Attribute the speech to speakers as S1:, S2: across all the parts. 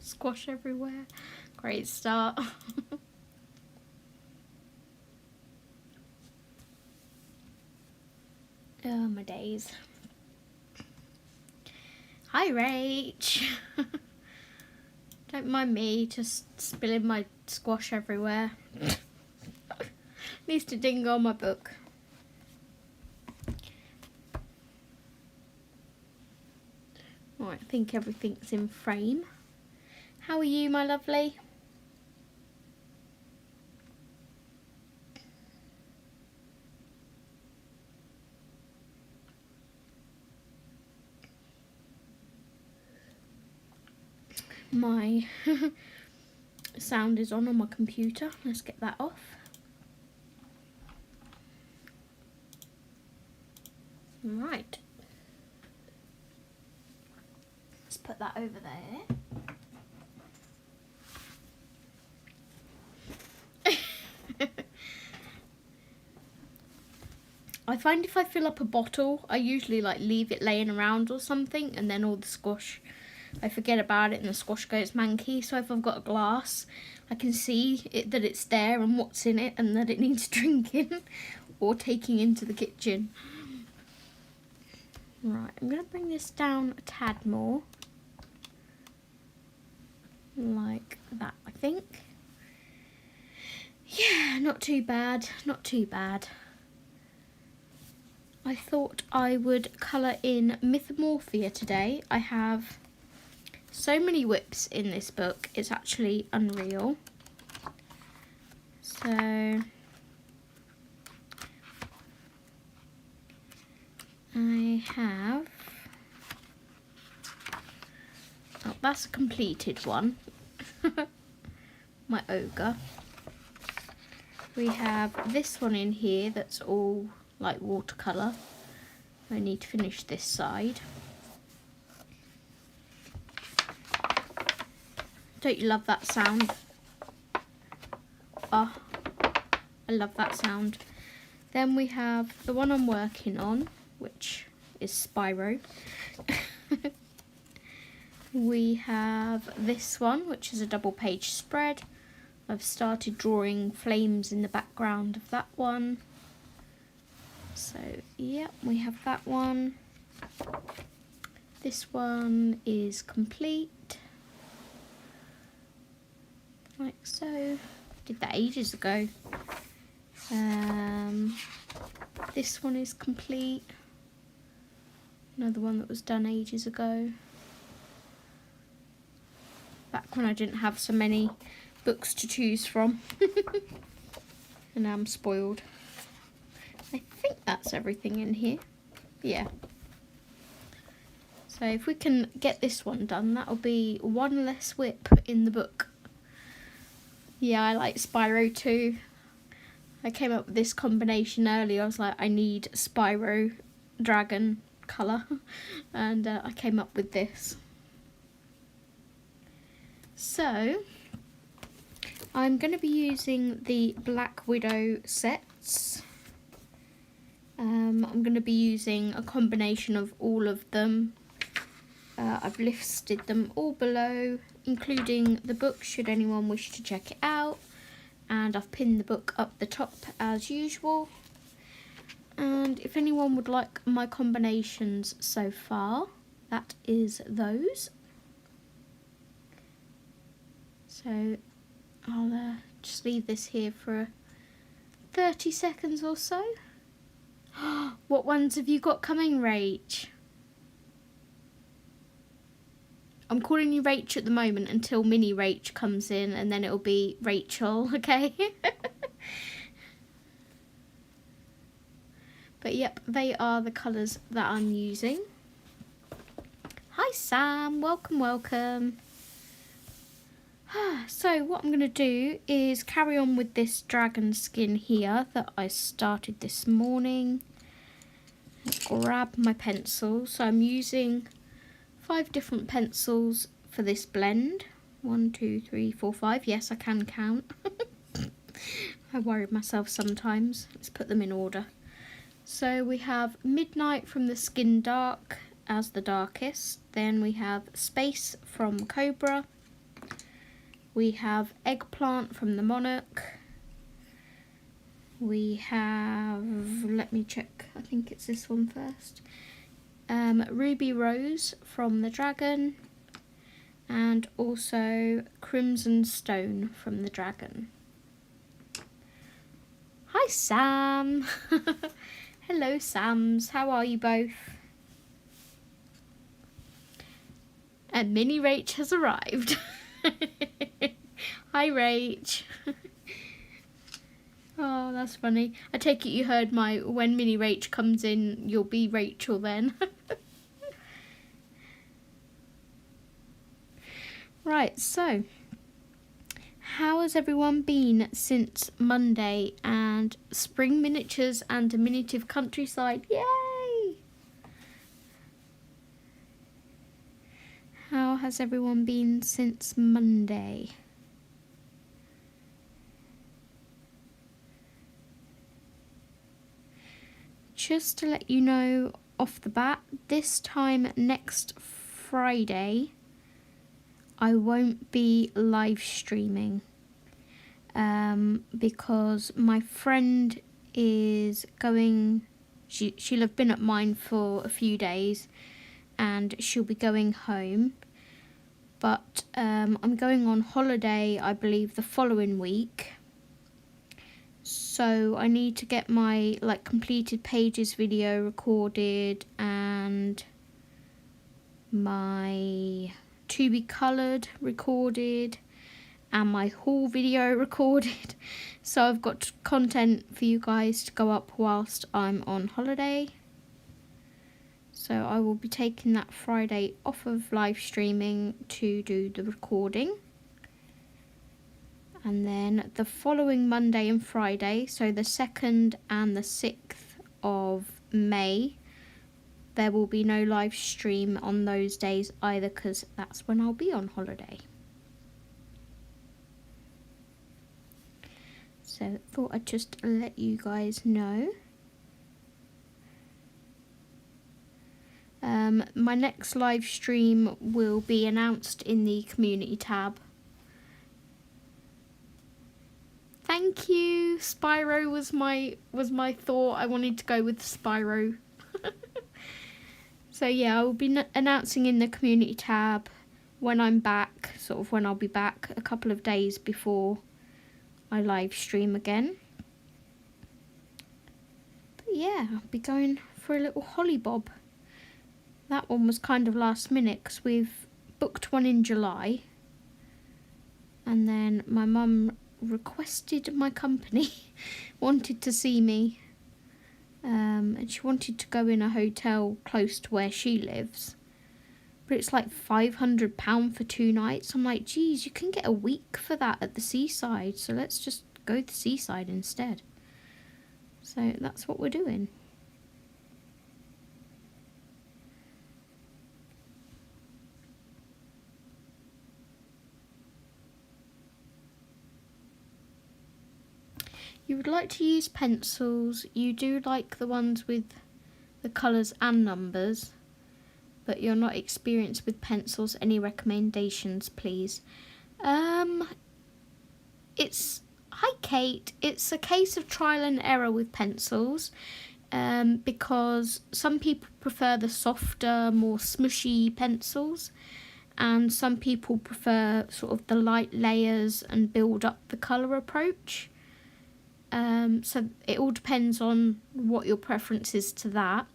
S1: Squash everywhere. Great start. Oh, my days. Hi, Rach. Don't mind me just spilling my squash everywhere. Needs to ding on my book. Right, I think everything's in frame. How are you, my lovely? My sound is on my computer. Let's get that off. Right. Let's put that over there. I find if I fill up a bottle, I usually like leave it laying around or something, and then all the squash, I forget about it and the squash goes manky. So if I've got a glass, I can see it, that it's there and what's in it and that it needs drinking or taking into the kitchen. Right, I'm going to bring this down a tad more. Like that, I think. Yeah, not too bad, not too bad. I thought I would colour in Mythomorphia today. I have so many whips in this book, it's actually unreal. So I have, oh, that's a completed one. My ogre. We have this one in here that's all like watercolour. I need to finish this side. Don't you love that sound? Oh, I love that sound. Then we have the one I'm working on, which is Spyro. We have this one, which is a double page spread. I've started drawing flames in the background of that one. So, yeah, we have that one. This one is complete. Like so. Did that ages ago. This one is complete. Another one that was done ages ago. Back when I didn't have so many books to choose from. And now I'm spoiled. I think that's everything in here. Yeah. So if we can get this one done, that'll be one less whip in the book. Yeah, I like Spyro too. I came up with this combination earlier. I was like, I need Spyro dragon colour. And I came up with this. So I'm going to be using the Black Widow sets. I'm going to be using a combination of all of them. I've listed them all below, including the book should anyone wish to check it out. And I've pinned the book up the top as usual. And if anyone would like my combinations so far, that is those. So I'll just leave this here for 30 seconds or so. What ones have you got coming, Rach? I'm calling you Rach at the moment until Mini Rach comes in, and then it'll be Rachel, okay? But yep, they are the colours that I'm using. Hi Sam, welcome, welcome. So what I'm going to do is carry on with this dragon skin here that I started this morning. Grab my pencil. So I'm using 5 different pencils for this blend. 1, 2, 3, 4, 5. Yes, I can count. I worry myself sometimes. Let's put them in order. So we have Midnight from the Skin Dark as the darkest. Then we have Space from Cobra. We have Eggplant from the Monarch. We have, let me check, I think it's this one first. Ruby Rose from the Dragon. And also Crimson Stone from the Dragon. Hi Sam! Hello Sams, how are you both? And Mini Rach has arrived. Hi Rach. Oh, that's funny. I take it you heard my when Mini Rach comes in, you'll be Rachel then. Right, so how has everyone been since Monday and spring miniatures and diminutive countryside? Yay! How has everyone been since Monday? Just to let you know off the bat, this time next Friday, I won't be live streaming because my friend is going, she'll have been at mine for a few days and she'll be going home, but I'm going on holiday, I believe, the following week, so I need to get my completed pages video recorded and my to be coloured recorded and my haul video recorded, so I've got content for you guys to go up whilst I'm on holiday. So I will be taking that Friday off of live streaming to do the recording, and then the following Monday and Friday, so the 2nd and the 6th of May, there will be no live stream on those days either, because that's when I'll be on holiday. So thought I'd just let you guys know. My next live stream will be announced in the community tab. Thank you. Spyro was my thought. I wanted to go with Spyro. So yeah, I will be announcing in the community tab when I'm back, sort of when I'll be back, a couple of days before I live stream again. But yeah, I'll be going for a little holly bob. That one was kind of last minute because we've booked one in July. And then my mum requested my company, wanted to see me. And she wanted to go in a hotel close to where she lives, but it's like £500 for 2 nights. I'm like, geez, you can get a week for that at the seaside, so let's just go to the seaside instead. So that's what we're doing. You would like to use pencils. You do like the ones with the colours and numbers, but you're not experienced with pencils. Any recommendations, please? Hi Kate. It's a case of trial and error with pencils, because some people prefer the softer, more smushy pencils, and some people prefer sort of the light layers and build up the colour approach. So it all depends on what your preference is to that.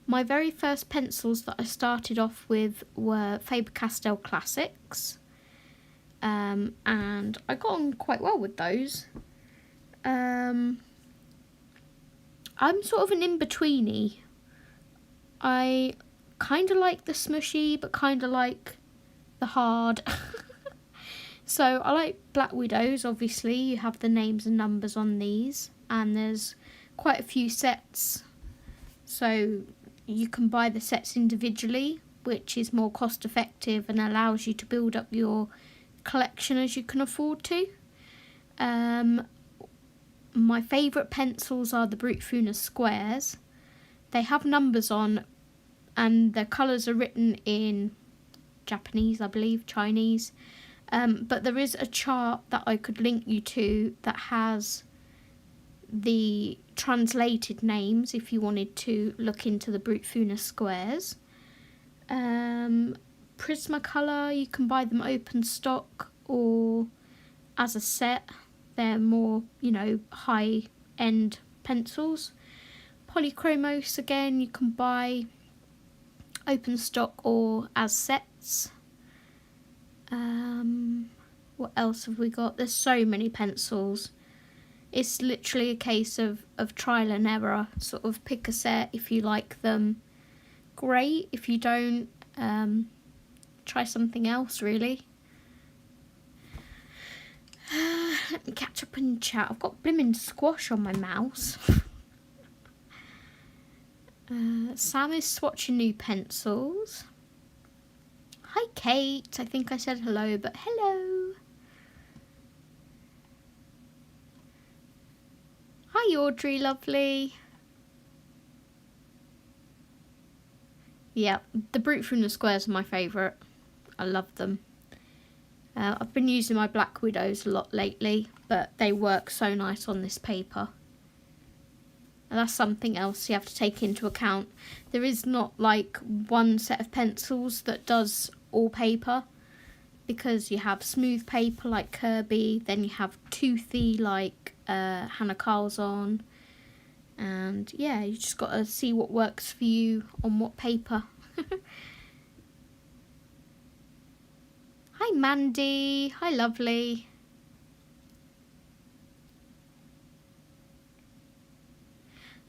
S1: My very first pencils that I started off with were Faber-Castell Classics, and I got on quite well with those. I'm sort of an in-betweeny. I kind of like the smushy, but kind of like the hard. So I like Black Widows, obviously. You have the names and numbers on these, and there's quite a few sets. So you can buy the sets individually, which is more cost effective and allows you to build up your collection as you can afford to. My favourite pencils are the Brute Funa squares. They have numbers on, and the colours are written in Japanese, I believe, Chinese. But there is a chart that I could link you to that has the translated names if you wanted to look into the brute Funa squares. Prismacolor, you can buy them open stock or as a set. They're more, you know, high-end pencils. Polychromos, again, you can buy open stock or as sets. What else have we got? There's so many pencils. It's literally a case of trial and error. Sort of pick a set. If you like them, great. If you don't, try something else, really. Let me catch up and chat. I've got blimmin' squash on my mouse. Sam is swatching new pencils. Hi, Kate. I think I said hello, but hello. Hi, Audrey, lovely. Yeah, the brute Funa squares are my favourite. I love them. I've been using my Black Widows a lot lately, but they work so nice on this paper. And that's something else you have to take into account. There is not like one set of pencils that does all paper, because you have smooth paper like Kerby, then you have toothy like Hannah Carlson, and yeah, you just got to see what works for you on what paper. Hi Mandy, hi lovely.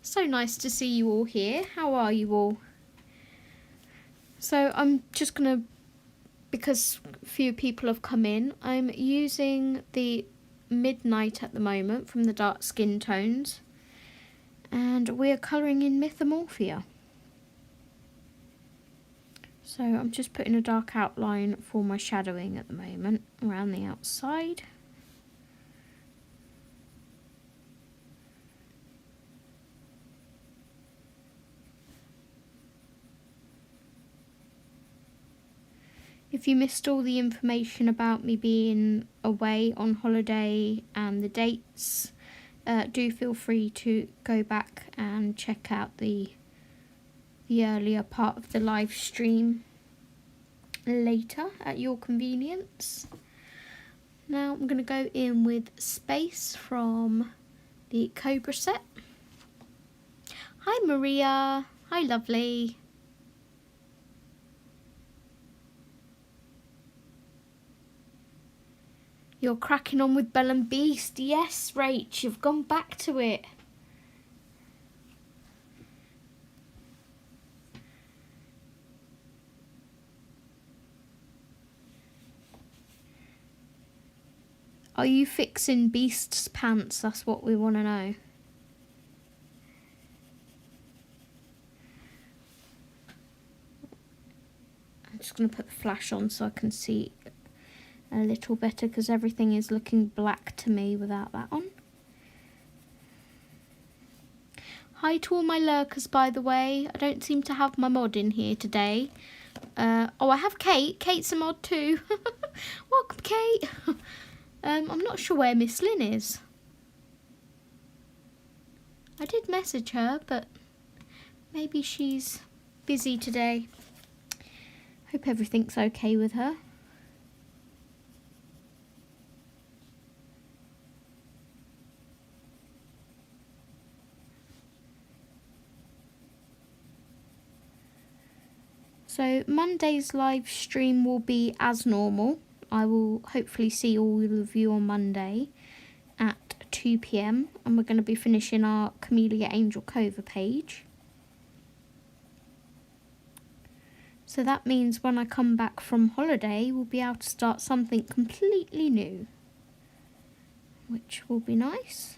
S1: So nice to see you all here. How are you all? So I'm just gonna, because few people have come in, I'm using the Midnight at the moment from the Dark Skin Tones, and we're colouring in Mythomorphia. So I'm just putting a dark outline for my shadowing at the moment around the outside. If you missed all the information about me being away on holiday and the dates, do feel free to go back and check out the earlier part of the live stream later at your convenience. Now I'm going to go in with Space from the Cobra set. Hi Maria, hi lovely. You're cracking on with Belle and Beast. Yes, Rach, you've gone back to it. Are you fixing Beast's pants? That's what we want to know. I'm just going to put the flash on so I can see a little better, because everything is looking black to me without that on. Hi to all my lurkers, by the way. I don't seem to have my mod in here today. Oh, I have Kate. Kate's a mod too. Welcome, Kate. I'm not sure where Miss Lynn is. I did message her, but maybe she's busy today. Hope everything's okay with her. So Monday's live stream will be as normal. I will hopefully see all of you on Monday at 2 PM, and we're going to be finishing our Camellia Angel Cover page. So that means when I come back from holiday, we'll be able to start something completely new, which will be nice.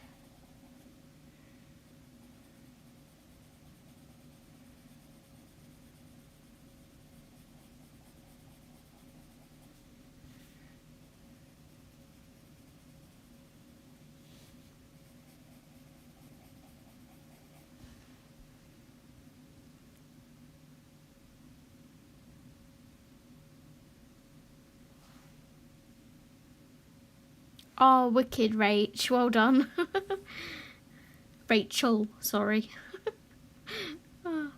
S1: Oh, wicked, Rach. Well done. Rachel, sorry. Oh.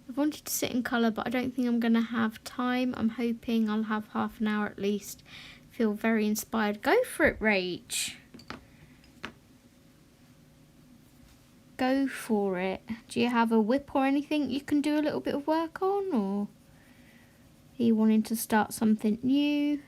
S1: I wanted to sit in colour, but I don't think I'm going to have time. I'm hoping I'll have half an hour at least. Feel very inspired. Go for it, Rach. Go for it. Do you have a whip or anything you can do a little bit of work on, or are you wanting to start something new?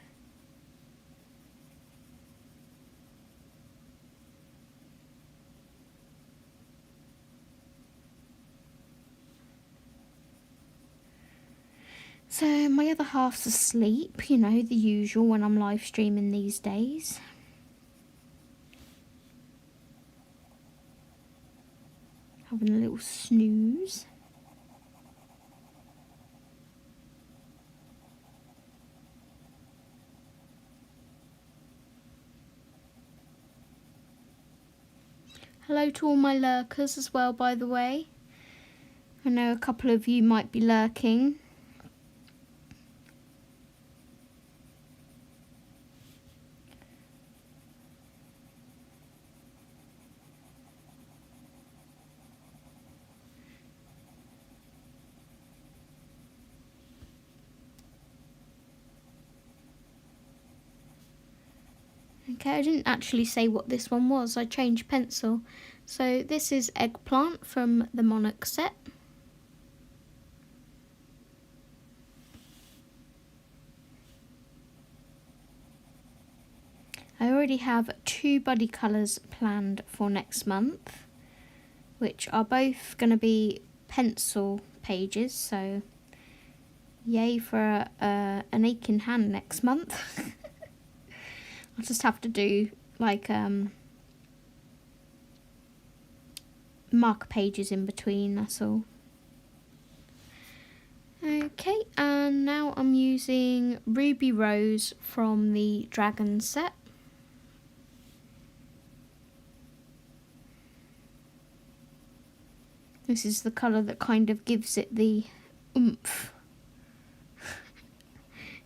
S1: So my other half's asleep, you know, the usual when I'm live streaming these days. Having a little snooze. Hello to all my lurkers as well, by the way. I know a couple of you might be lurking. Okay, I didn't actually say what this one was. I changed pencil. So this is Eggplant from the Monarch set. I already have 2 buddy colours planned for next month, which are both going to be pencil pages, so yay for an aching hand next month. I'll just have to do like marker pages in between, that's all. Okay, and now I'm using Ruby Rose from the Dragon set. This is the colour that kind of gives it the oomph,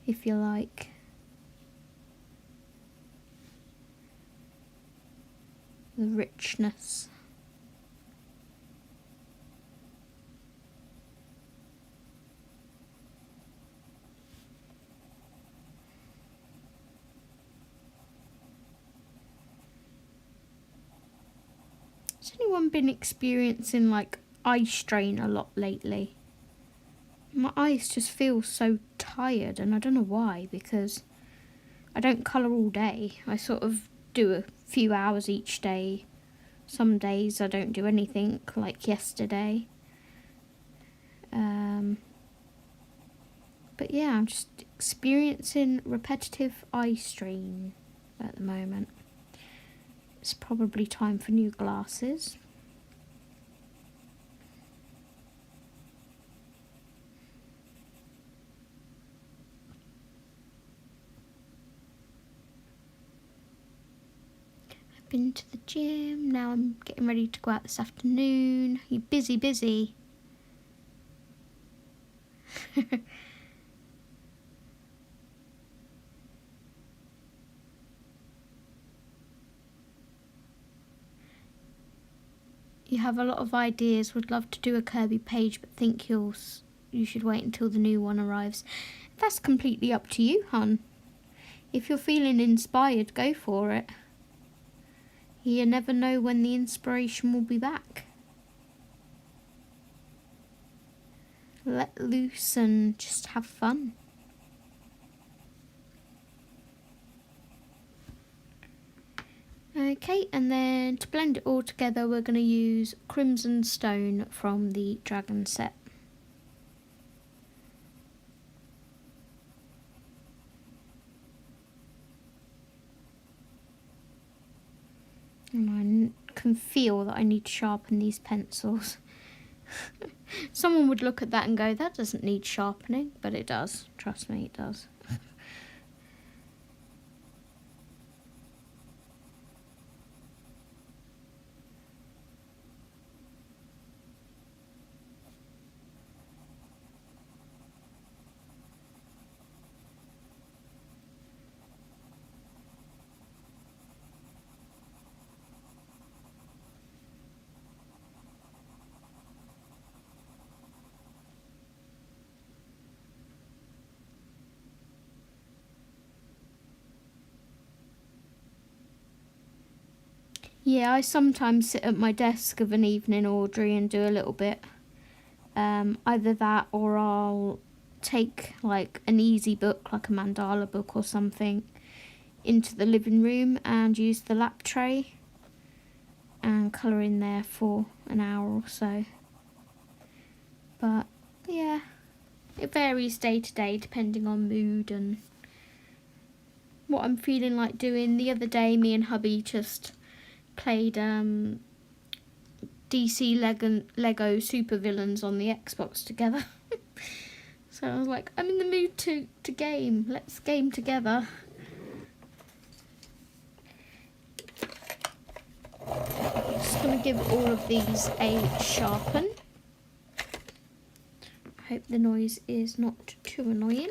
S1: if you like. The richness. Has anyone been experiencing like eye strain a lot lately? My eyes just feel so tired, and I don't know why, because I don't colour all day. I sort of do a few hours each day. Some days I don't do anything, like yesterday. But yeah, I'm just experiencing repetitive eye strain at the moment. It's probably time for new glasses. I've been to the gym, now I'm getting ready to go out this afternoon. You're busy. You have a lot of ideas, would love to do a Kerby page, but think you should wait until the new one arrives. That's completely up to you, hun. If you're feeling inspired, go for it. You never know when the inspiration will be back. Let loose and just have fun. Okay, and then to blend it all together, we're going to use Crimson Stone from the Dragon set. And I can feel that I need to sharpen these pencils. Someone would look at that and go, that doesn't need sharpening, but it does. Trust me, it does. Yeah, I sometimes sit at my desk of an evening, Audrey, and do a little bit. Either that or I'll take like an easy book, like a mandala book or something, into the living room and use the lap tray and colour in there for an hour or so. But yeah, it varies day to day depending on mood and what I'm feeling like doing. The other day me and hubby just played DC Lego supervillains on the Xbox together. So I was like, I'm in the mood to game. Let's game together. Just going to give all of these a sharpen. I hope the noise is not too annoying.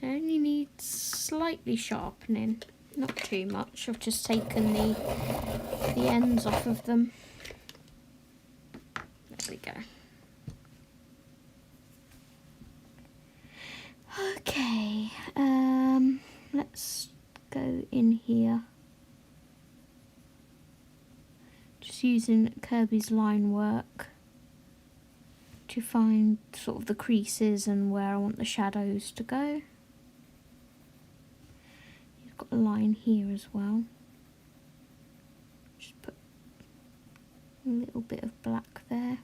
S1: Only needs slightly sharpening, not too much. I've just taken the ends off of them. There we go. Okay, let's go in here. Just using Kerby's line work to find sort of the creases and where I want the shadows to go. Got a line here as well. Just put a little bit of black there.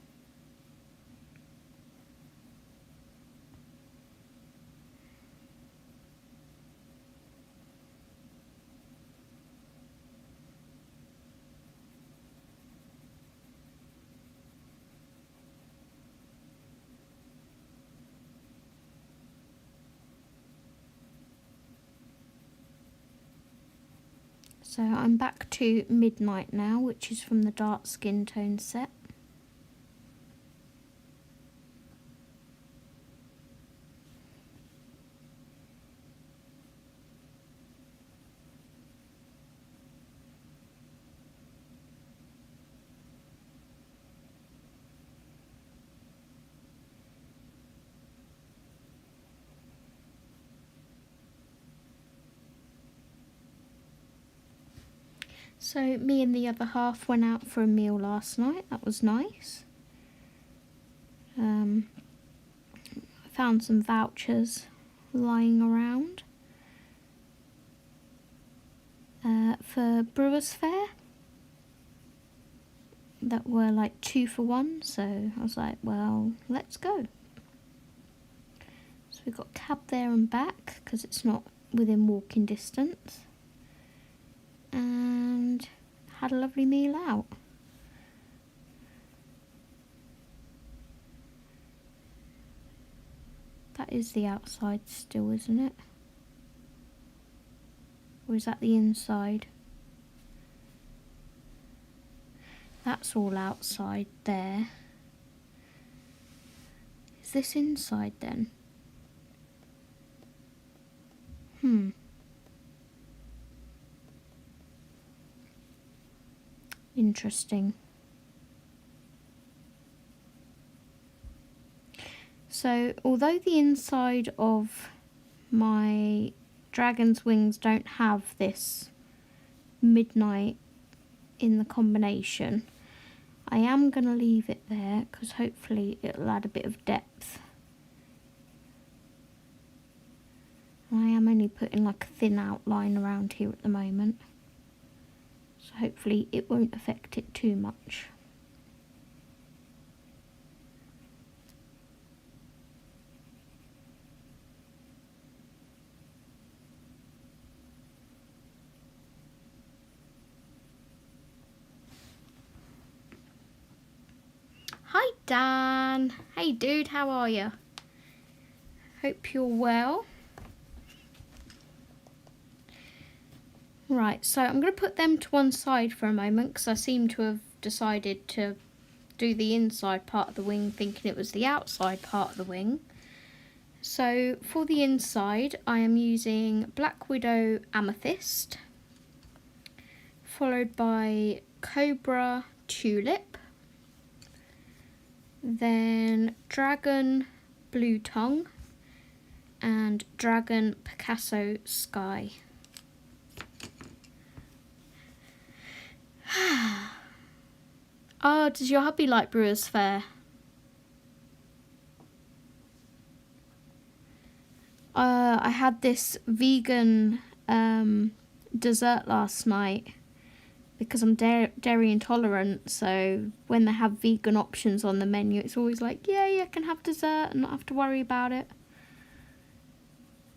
S1: So I'm back to Midnight now, which is from the dark skin tone set. So me and the other half went out for a meal last night. That was nice. I found some vouchers lying around for Brewers Fair that were like 2 for 1. So I was like, well, let's go. So we got cab there and back because it's not within walking distance. And had a lovely meal out. That is the outside still, isn't it? Or is that the inside? That's all outside there. Is this inside then? Interesting. So, although the inside of my dragon's wings don't have this midnight in the combination, I am going to leave it there because hopefully it'll add a bit of depth. I am only putting like a thin outline around here at the moment. So hopefully it won't affect it too much. Hi Dan! Hey dude, how are you? Hope you're well. Right, so I'm going to put them to one side for a moment because I seem to have decided to do the inside part of the wing thinking it was the outside part of the wing. So for the inside I am using Black Widow Amethyst, followed by Cobra Tulip, then Dragon Blue Tongue, and Dragon Picasso Sky. Oh, does your hubby like Brewers Fayre? I had this vegan dessert last night because I'm dairy intolerant, so when they have vegan options on the menu, it's always like, yay, I can have dessert and not have to worry about it.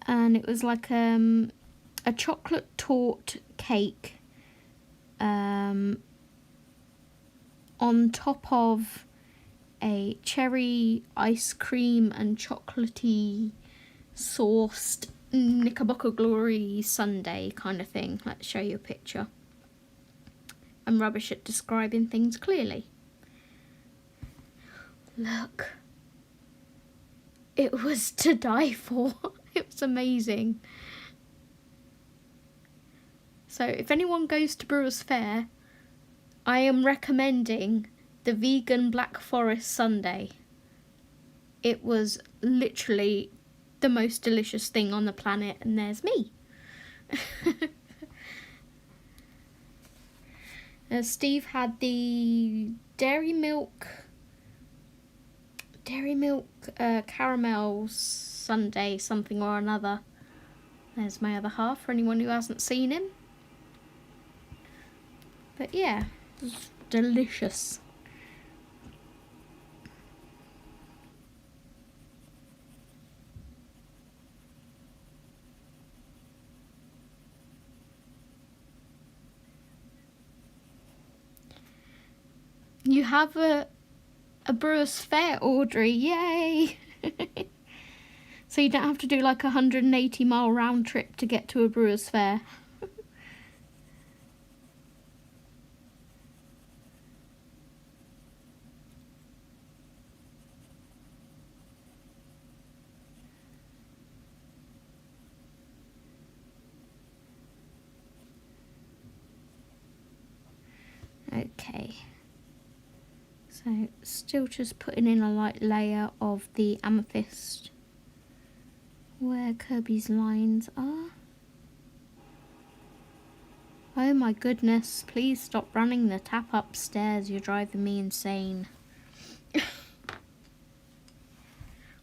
S1: And it was like a chocolate torte cake on top of a cherry ice cream and chocolatey sauced Knickerbocker Glory sundae kind of thing. Let's show you a picture. I'm rubbish at describing things clearly. Look. It was to die for. It was amazing. So if anyone goes to Brewers Fayre, I am recommending the vegan Black Forest sundae. It was literally the most delicious thing on the planet, and there's me. Steve had the dairy milk caramel sundae something or another. There's my other half for anyone who hasn't seen him. But yeah, it was delicious. You have a Brewers Fayre, Audrey, yay! So you don't have to do like a 180-mile round trip to get to a Brewers Fayre. Okay. So still just putting in a light layer of the amethyst where Kerby's lines are. Oh my goodness, please stop running the tap upstairs, you're driving me insane.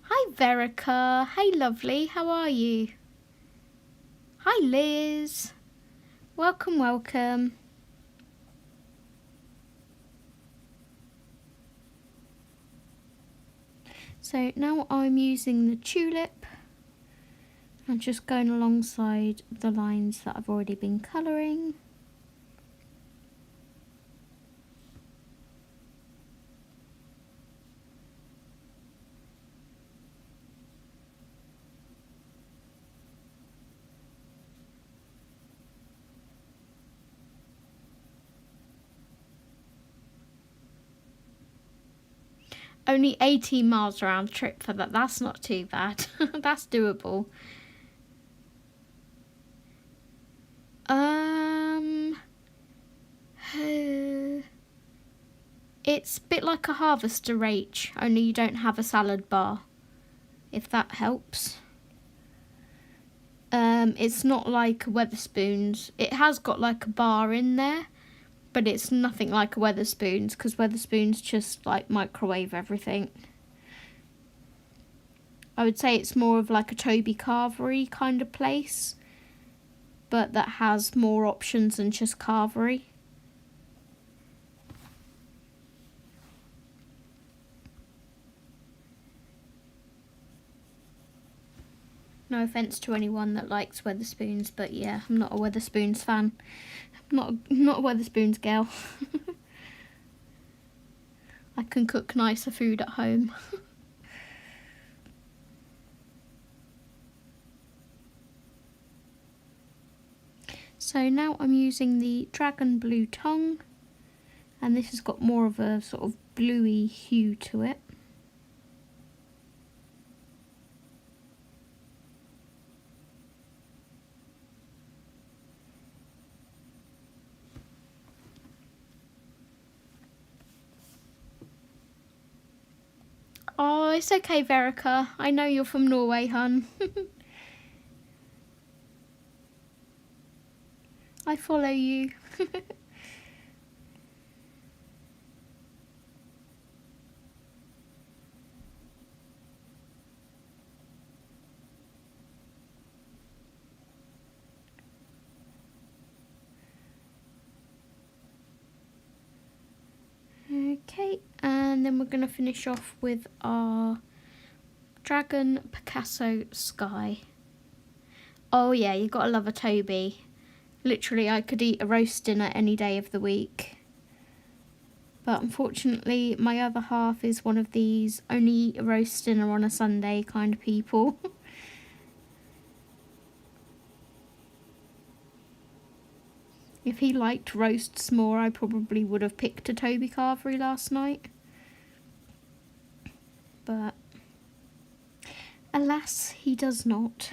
S1: Hi Verica, hey lovely, how are you? Hi Liz, welcome, welcome. So now I'm using the tulip. I'm just going alongside the lines that I've already been colouring. Only 18 miles round trip for that. That's not too bad. That's doable. It's a bit like a Harvester H, only you don't have a salad bar, if that helps. It's not like Wetherspoons. It has got like a bar in there, but it's nothing like a Wetherspoons, because Wetherspoons just like microwave everything. I would say it's more of like a Toby Carvery kind of place, but that has more options than just Carvery. No offence to anyone that likes Wetherspoons, but yeah, I'm not a Wetherspoons fan. I'm not a Wetherspoons girl. I can cook nicer food at home. So now I'm using the Dragon Blue Tongue, And this has got more of a sort of bluey hue to it. Oh, it's okay, Verica. I know you're from Norway, hun. I follow you. Okay, and then we're going to finish off with our Dragon Picasso Sky. Oh yeah, you gotta love a Toby. Literally, I could eat a roast dinner any day of the week. But unfortunately, my other half is one of these only eat a roast dinner on a Sunday kind of people. If he liked roasts more, I probably would have picked a Toby Carvery last night. But alas, he does not.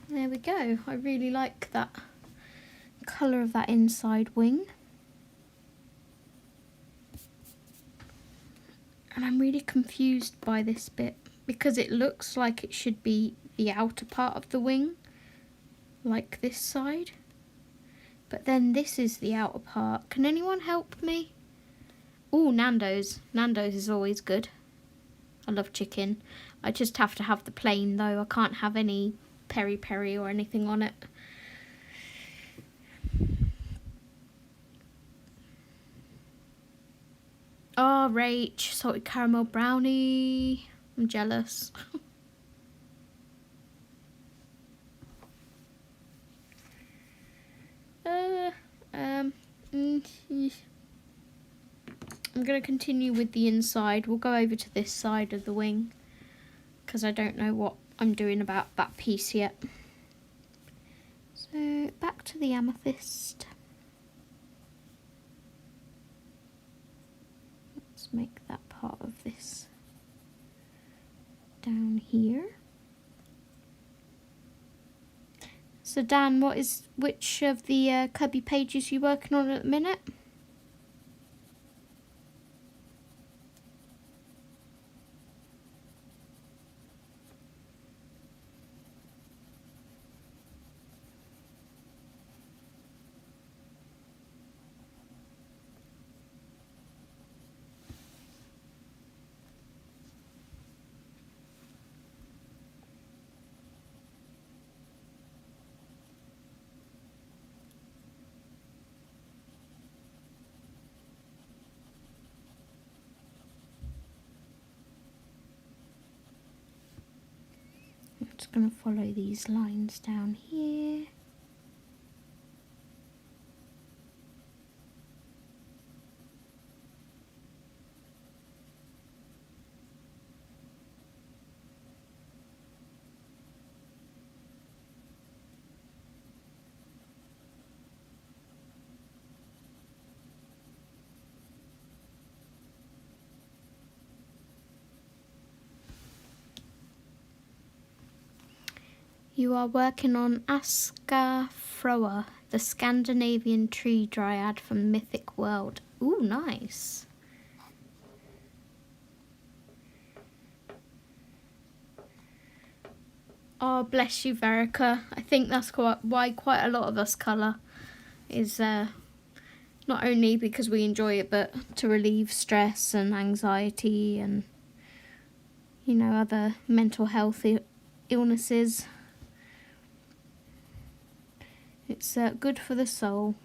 S1: There we go. I really like that colour of that inside wing. And I'm really confused by this bit because it looks like it should be the outer part of the wing, like this side. But then this is the outer part. Can anyone help me? Oh, Nando's. Nando's is always good. I love chicken. I just have to have the plain though. I can't have any peri-peri or anything on it. Oh, Rach, salted caramel brownie. I'm jealous. I'm going to continue with the inside. We'll go over to this side of the wing because I don't know what I'm doing about that piece yet. So back to the amethyst. Let's make that part of this down here. So Dan, which of the Kerby pages are you working on at the minute? I'm just going to follow these lines down here. You are working on Aska Froa, the Scandinavian tree dryad from Mythic World. Ooh, nice. Oh, bless you, Verica. I think that's why quite a lot of us colour, is not only because we enjoy it, but to relieve stress and anxiety and, you know, other mental health illnesses. It's good for the soul.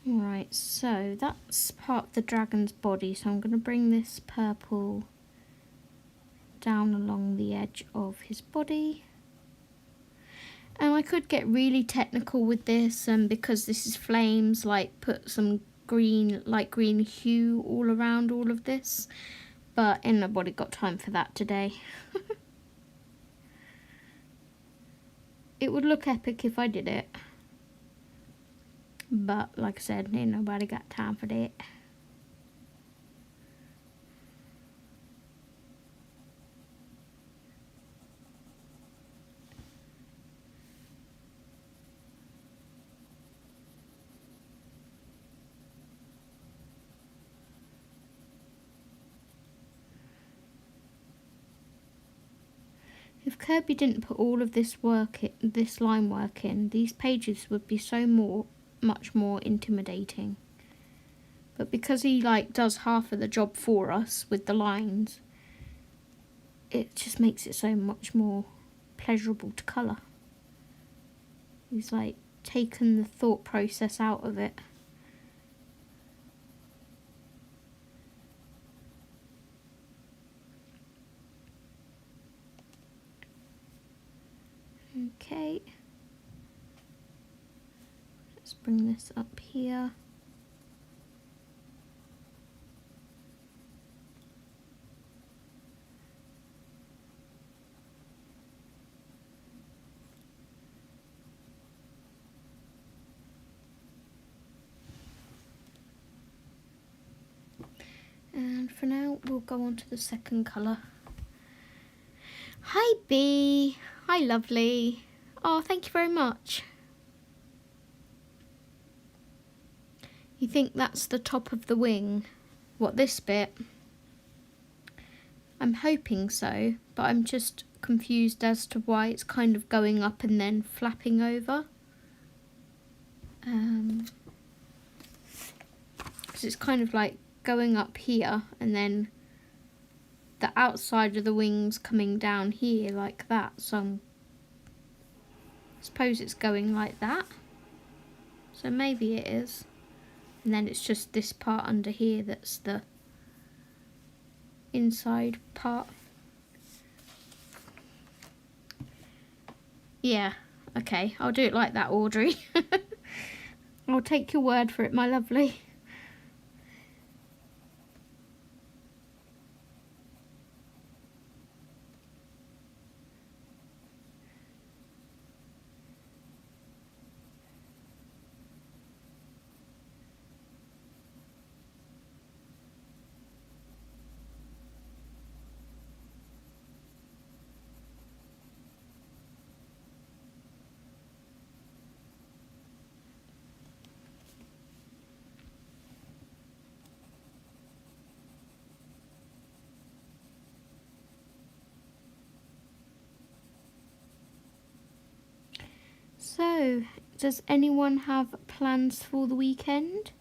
S1: Right, so that's part of the dragon's body, so I'm going to bring this purple down along the edge of his body. And I could get really technical with this, and because this is flames, like put some green, light green hue all around all of this, but ain't nobody got time for that today. It would look epic if I did it, but like I said, ain't nobody got time for that. If Kerby didn't put all of this line work in, these pages would be much more intimidating. But because he does half of the job for us with the lines, it just makes it so much more pleasurable to colour. He's taken the thought process out of it. Okay, let's bring this up here. And for now, we'll go on to the second colour. Hi B, hi lovely. Oh, thank you very much. You think that's the top of the wing? What, this bit? I'm hoping so, but I'm just confused as to why it's kind of going up and then flapping over. Because it's kind of going up here and then the outside of the wings coming down here like that, so I suppose it's going like that, so maybe it is, and then it's just this part under here that's the inside part. Yeah, okay, I'll do it like that, Audrey. I'll take your word for it, my lovely. So, does anyone have plans for the weekend?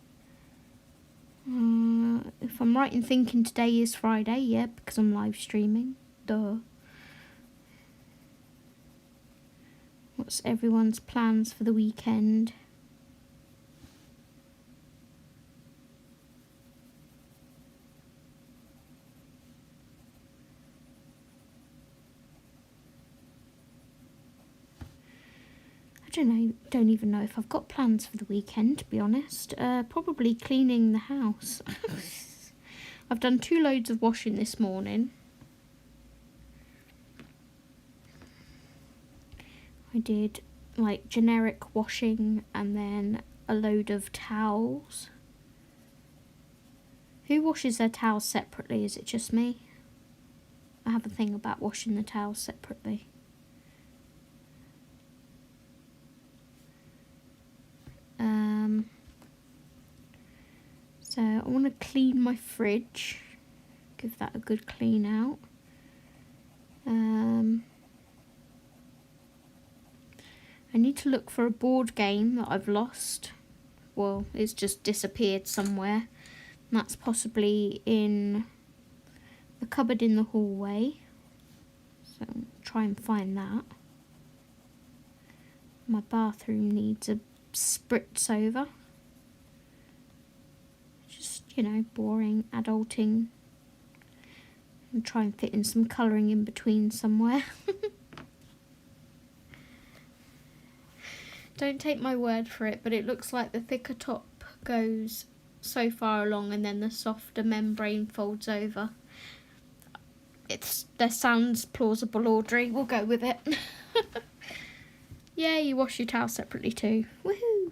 S1: If I'm right in thinking today is Friday, yeah, because I'm live streaming. Duh. What's everyone's plans for the weekend? Don't even know if I've got plans for the weekend, to be honest. Probably cleaning the house. I've done 2 loads of washing this morning. I did generic washing and then a load of towels. Who washes their towels separately? Is it just me? I have a thing about washing the towels separately. So I want to clean my fridge, give that a good clean out. I need to look for a board game that I've lost. Well, it's just disappeared somewhere. And that's possibly in the cupboard in the hallway. So I'll try and find that. My bathroom needs a spritz over. Just, boring adulting And try and fit in some colouring in between somewhere. Don't take my word for it, but it looks like the thicker top goes so far along and then the softer membrane folds over. That sounds plausible, Audrey. We'll go with it. Yeah, you wash your towel separately too. Woohoo!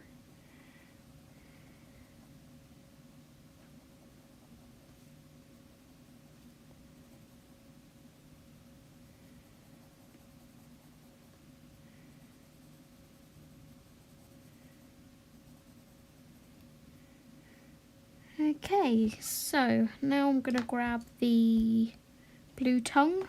S1: Okay, so now I'm going to grab the blue tongue.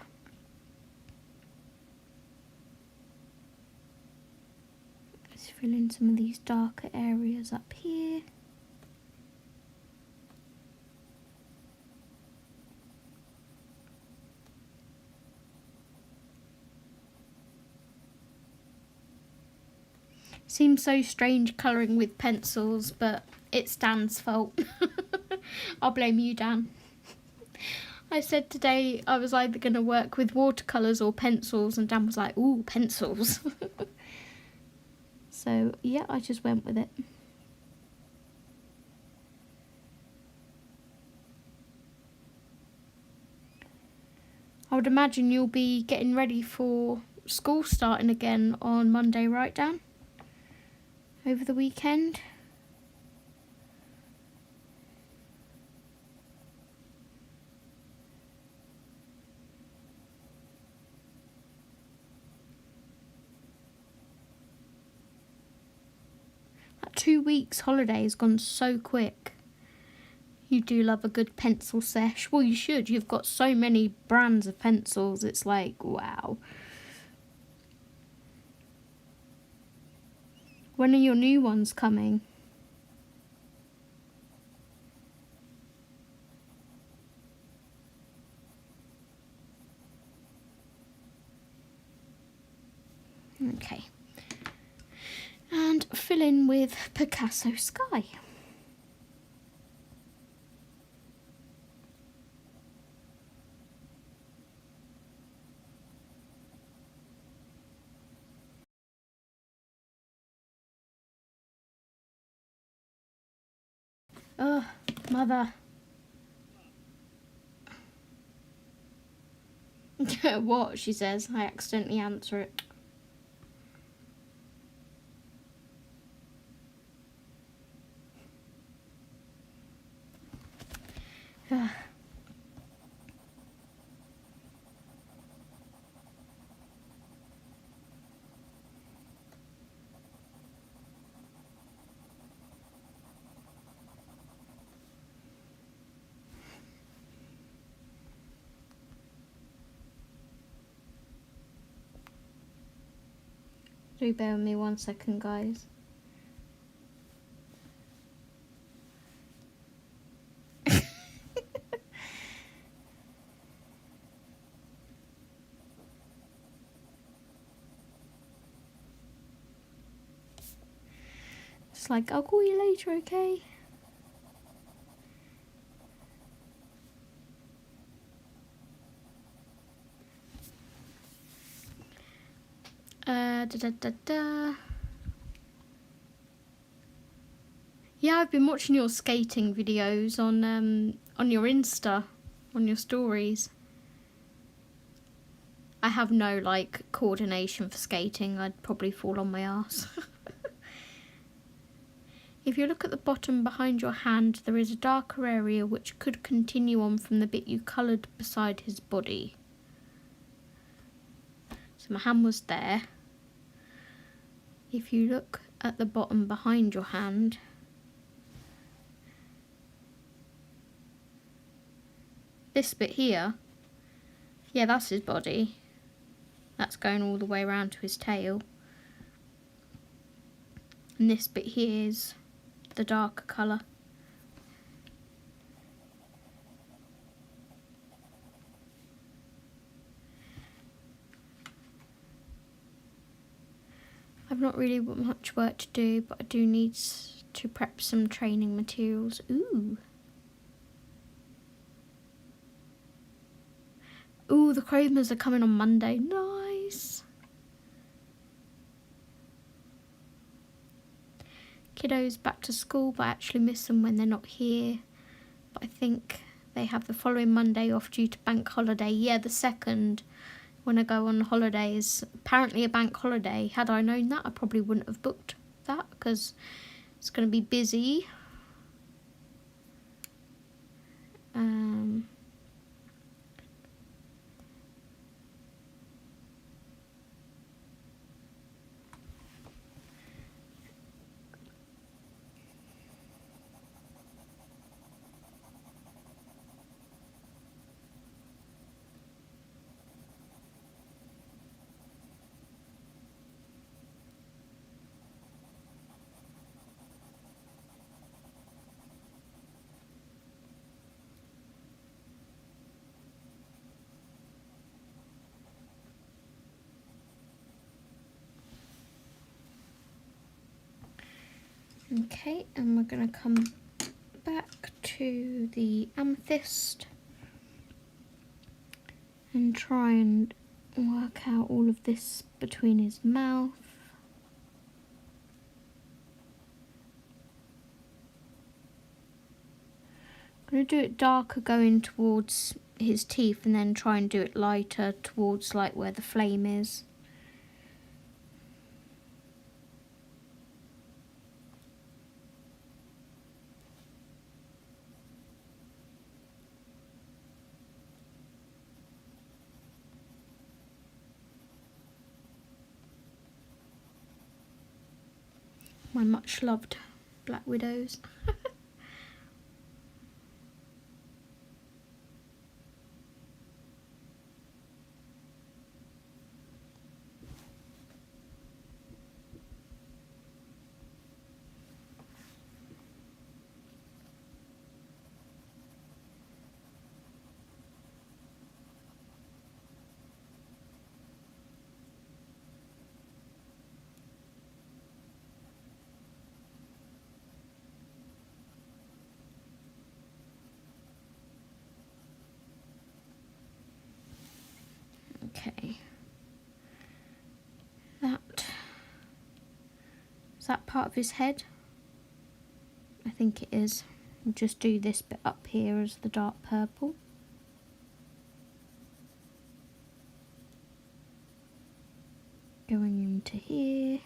S1: Let's fill in some of these darker areas up here. Seems so strange colouring with pencils, but it's Dan's fault. I'll blame you, Dan. I said today I was either going to work with watercolours or pencils, and Dan was like, ooh, pencils. So, yeah, I just went with it. I would imagine you'll be getting ready for school starting again on Monday, right, Dan? Over the weekend? That 2 weeks holiday has gone so quick. You do love a good pencil sesh. Well, you should. You've got so many brands of pencils. It's like, wow. When are your new ones coming? Okay. And fill in with Picasso Sky. Oh, mother. What? She says. I accidentally answer it. Do bear with me 1 second, guys. It's like, I'll call you later, okay? Yeah, I've been watching your skating videos on your Insta, on your stories. I have no, like, coordination for skating. I'd probably fall on my ass. If you look at the bottom behind your hand, there is a darker area which could continue on from the bit you coloured beside his body. So my hand was there. If you look at the bottom behind your hand, this bit here, yeah, that's his body. That's going all the way around to his tail. And this bit here is the darker colour. I've not really got much work to do, but I do need to prep some training materials. Ooh. Ooh, the Chromers are coming on Monday. Nice. Kiddos back to school, but I actually miss them when they're not here. But I think they have the following Monday off due to bank holiday. Yeah, the 2nd, when I go on holidays. Apparently a bank holiday. Had I known that, I probably wouldn't have booked that because it's going to be busy. Okay, and we're going to come back to the amethyst and try and work out all of this between his mouth. I'm going to do it darker going towards his teeth and then try and do it lighter towards like where the flame is. My much loved black widows. Okay. Is that part of his head? I think it is. We'll just do this bit up here as the dark purple. Going into here.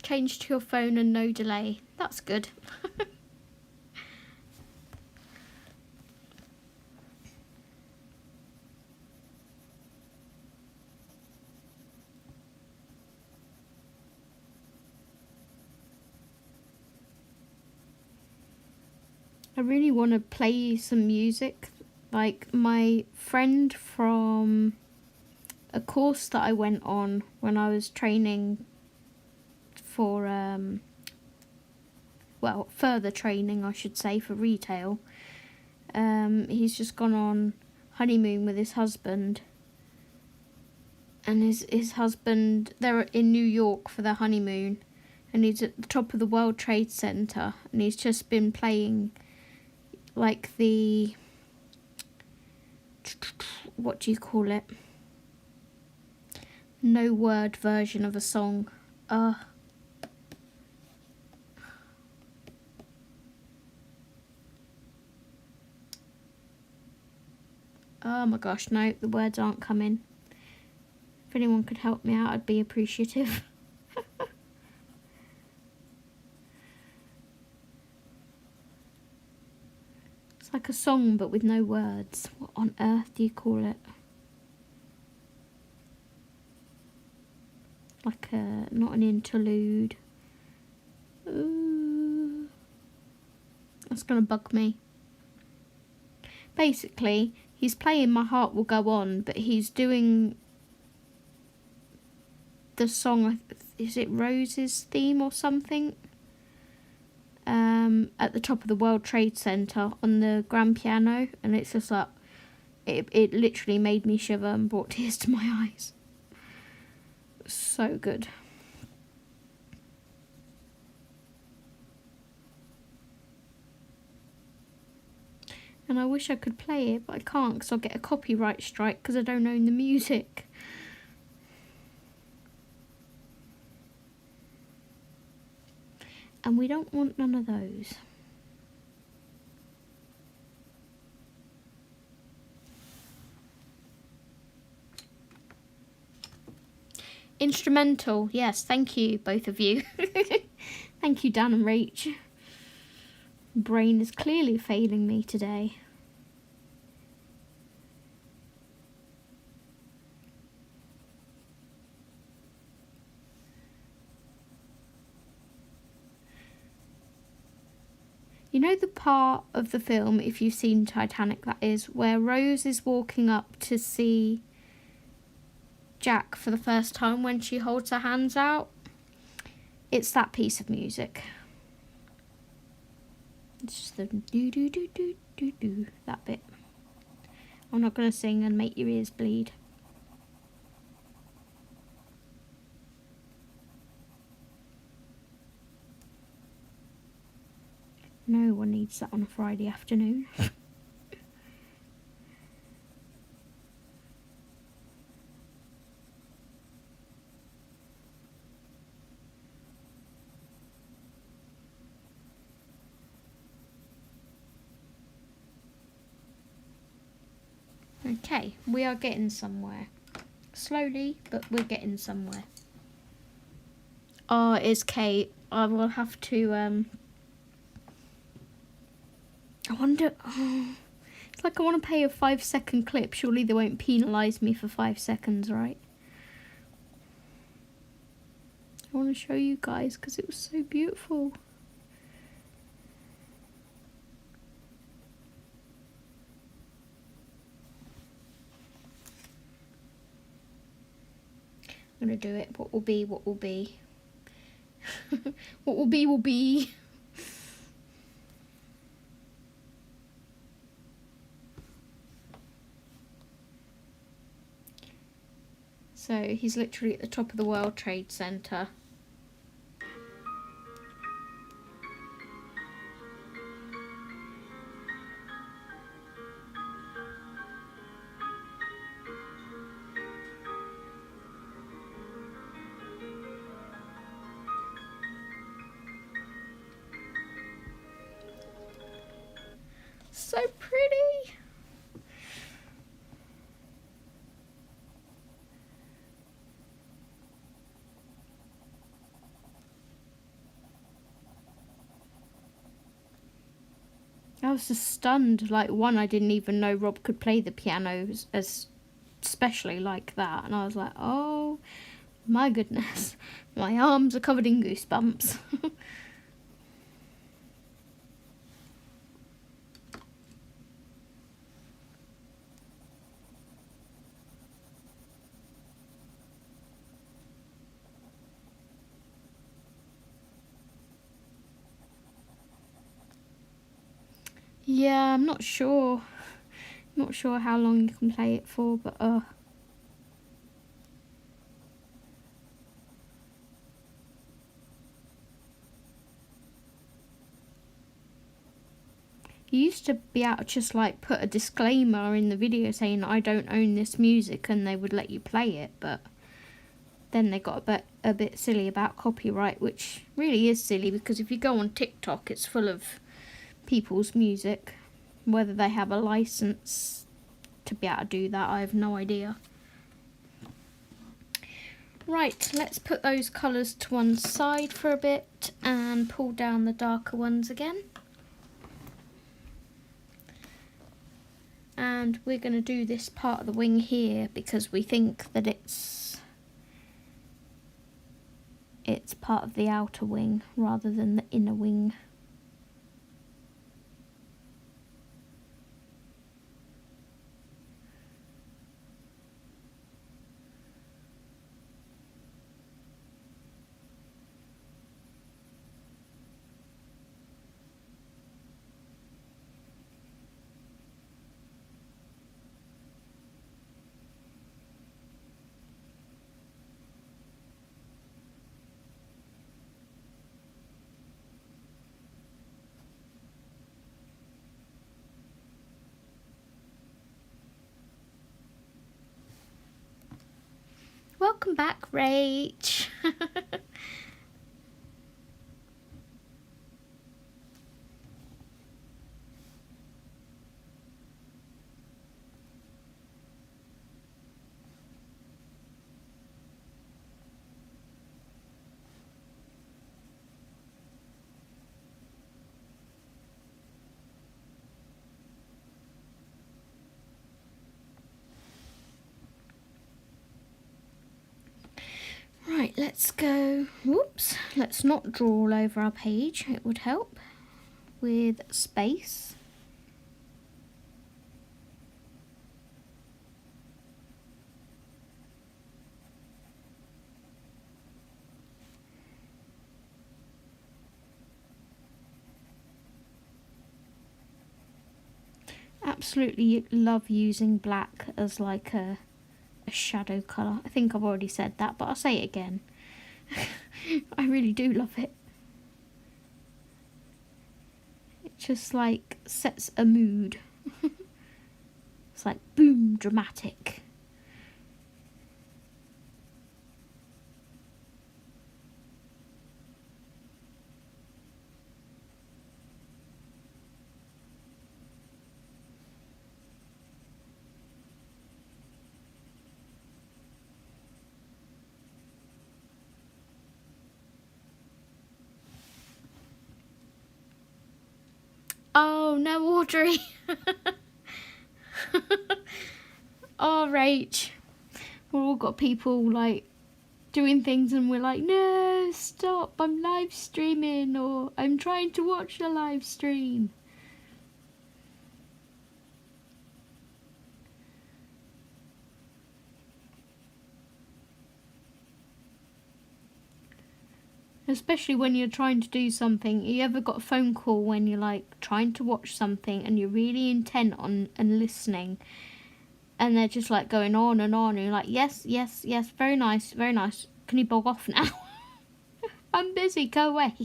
S1: Change to your phone and no delay. That's good. I really want to play some music. Like my friend from a course that I went on when I was training for, well, further training, I should say, for retail. He's just gone on honeymoon with his husband. And his husband, they're in New York for their honeymoon. And he's at the top of the World Trade Center. And he's just been playing, like, the... what do you call it? No word version of a song. Oh my gosh, no, the words aren't coming. If anyone could help me out, I'd be appreciative. It's like a song but with no words. What on earth do you call it? Like a, not an interlude. Ooh. That's gonna bug me. Basically, he's playing My Heart Will Go On, but he's doing the song, is it Rose's theme or something? at the top of the World Trade Center on the grand piano, and it's just like it literally made me shiver and brought tears to my eyes. So good. And I wish I could play it, but I can't because I'll get a copyright strike because I don't own the music. And we don't want none of those. Instrumental, yes, thank you, both of you. Thank you, Dan and Rach. Brain is clearly failing me today. You know the part of the film, if you've seen Titanic, that is, where Rose is walking up to see Jack for the first time when she holds her hands out? It's that piece of music. It's just the do-do-do-do-do-do, that bit. I'm not going to sing and make your ears bleed. No one needs that on a Friday afternoon. Okay, we are getting somewhere. Slowly, but we're getting somewhere. Oh, it's Kate. I will have to, I wonder, it's like I want to play a 5-second clip. Surely they won't penalise me for 5 seconds, right? I want to show you guys because it was so beautiful. I'm going to do it. What will be, what will be. What will be, will be. So he's literally at the top of the World Trade Center. So pretty. I was just stunned. Like, one, I didn't even know Rob could play the piano as especially like that, and I was like, oh my goodness, my arms are covered in goosebumps. Yeah, I'm not sure. Not sure how long you can play it for, but you used to be able to just like put a disclaimer in the video saying I don't own this music and they would let you play it, but then they got a bit silly about copyright, which really is silly because if you go on TikTok it's full of people's music. Whether they have a license to be able to do that, I have no idea. Right, let's put those colours to one side for a bit and pull down the darker ones again. And we're going to do this part of the wing here because we think that it's part of the outer wing rather than the inner wing. welcome back, Rach. Right, let's go. Whoops, let's not draw all over our page. It would help with space. Absolutely love using black as like a shadow colour. I think I've already said that, but I'll say it again. I really do love it. It just like sets a mood. It's like boom, dramatic. Oh no, Audrey. Oh, Rach. We've all got people like doing things and we're like, no, stop, I'm live streaming, or I'm trying to watch a live stream. Especially when you're trying to do something. You ever got a phone call when you're like trying to watch something and you're really intent on and listening, and they're just like going on and on, and you're like, yes, yes, yes, very nice, very nice. Can you bog off now? I'm busy, go away.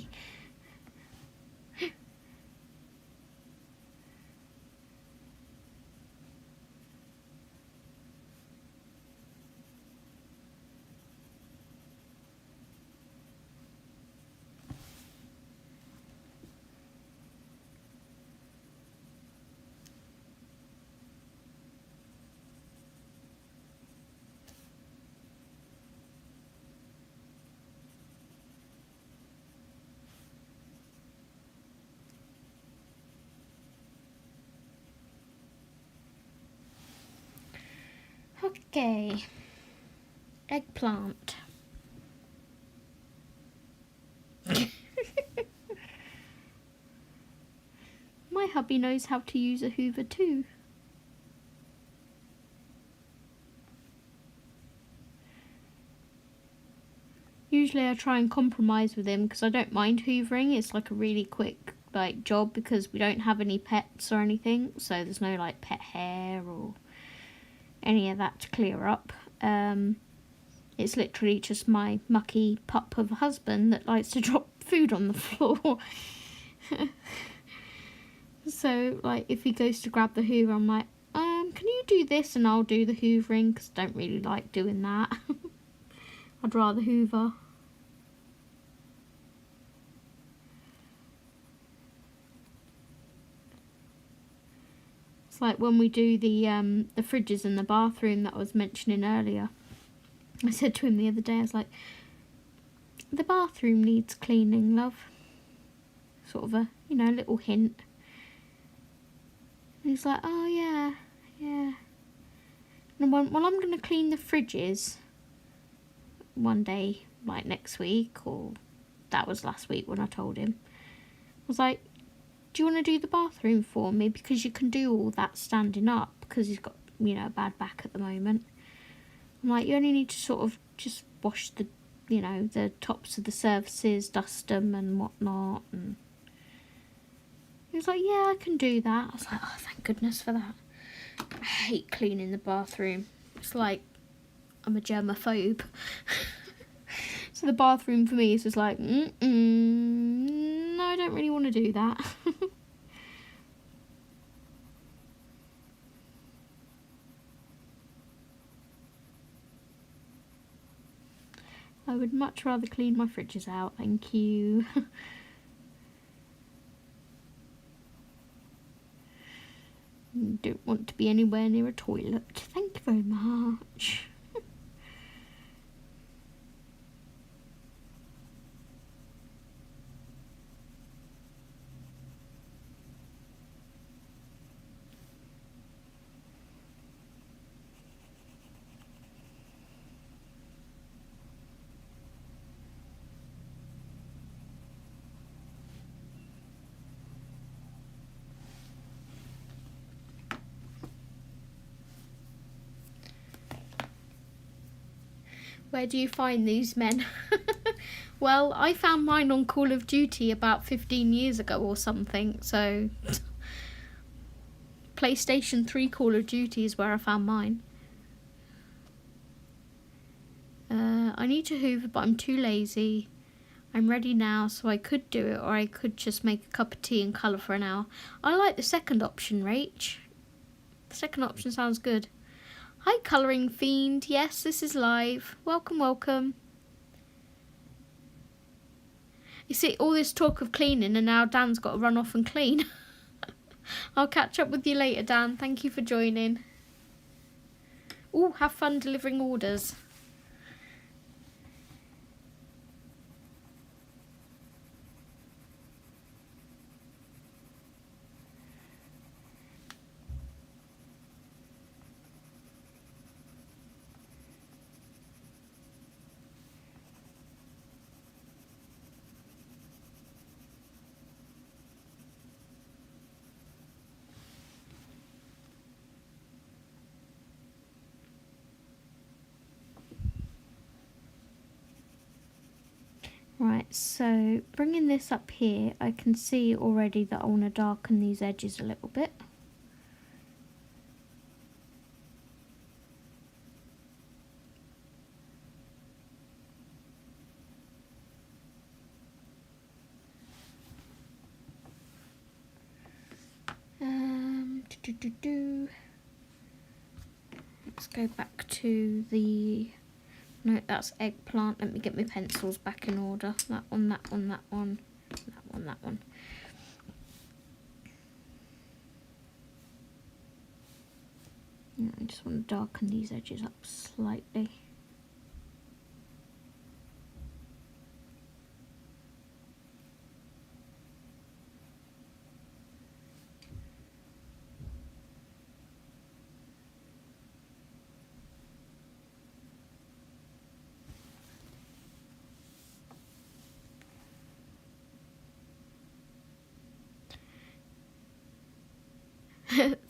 S1: Okay. Eggplant. My hubby knows how to use a hoover too. Usually I try and compromise with him because I don't mind hoovering. It's like a really quick like job because we don't have any pets or anything, so there's no like pet hair or any of that to clear up. It's literally just my mucky pup of a husband that likes to drop food on the floor. So like if he goes to grab the hoover, I'm like, can you do this, and I'll do the hoovering because I don't really like doing that. I'd rather hoover. It's like when we do the fridges in the bathroom that I was mentioning earlier. I said to him the other day, I was like, the bathroom needs cleaning, love. Sort of a, you know, little hint. And he's like, oh yeah, yeah. And I went, well, I'm going to clean the fridges one day, like next week, or that was last week when I told him. I was like, do you want to do the bathroom for me? Because you can do all that standing up, because he's got, you know, a bad back at the moment. I'm like, you only need to sort of just wash the, you know, the tops of the surfaces, dust them and whatnot. And he was like, yeah, I can do that. I was like, oh, thank goodness for that. I hate cleaning the bathroom. It's like I'm a germaphobe. So the bathroom for me is just like, no, I don't really want to do that. I would much rather clean my fridges out, thank you. Don't want to be anywhere near a toilet. Thank you very much. Where do you find these men? Well, I found mine on Call of Duty about 15 years ago or something, so PlayStation 3 Call of Duty is where I found mine. I need to hoover, but I'm too lazy. I'm ready now, so I could do it, or I could just make a cup of tea and colour for an hour. I like the second option, Rach. The second option sounds good. Hi, Colouring Fiend. Yes, this is live. Welcome, welcome. You see, all this talk of cleaning, and now Dan's got to run off and clean. I'll catch up with you later, Dan. Thank you for joining. Ooh, have fun delivering orders. Right, so bringing this up here, I can see already that I want to darken these edges a little bit. Let's go back to the... No, that's eggplant. Let me get my pencils back in order. That one, that one, that one, that one, that one. Yeah, I just want to darken these edges up slightly.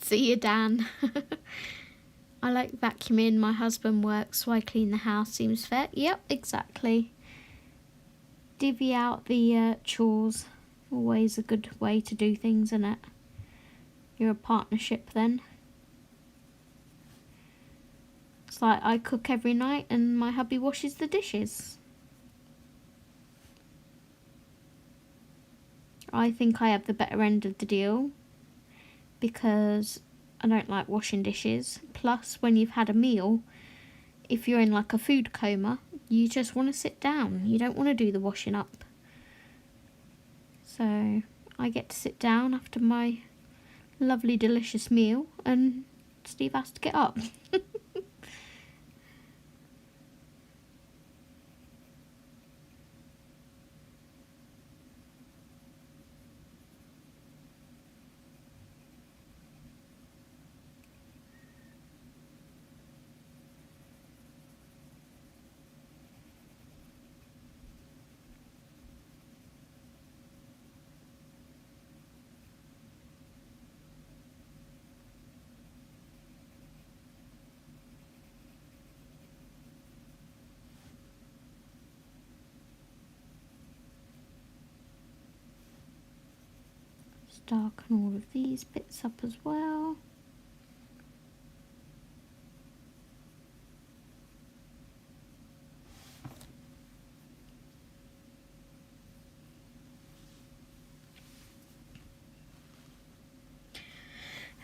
S1: See you, Dan. I like vacuuming. My husband works, so I clean the house. Seems fair. Yep, exactly. Divvy out the chores. Always a good way to do things, isn't it? You're a partnership then. It's like I cook every night and my hubby washes the dishes. I think I have the better end of the deal because I don't like washing dishes. Plus, when you've had a meal, if you're in like a food coma, you just want to sit down. You don't want to do the washing up. So I get to sit down after my lovely, delicious meal and Steve has to get up. Darken all of these bits up as well.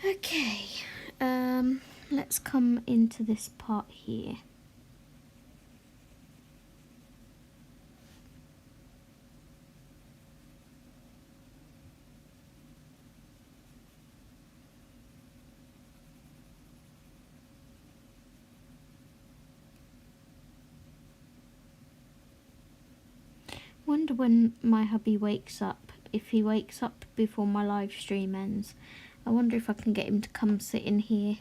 S1: Okay, let's come into this part here. wonder when my hubby wakes up, if he wakes up before my live stream ends. I wonder if I can get him to come sit in here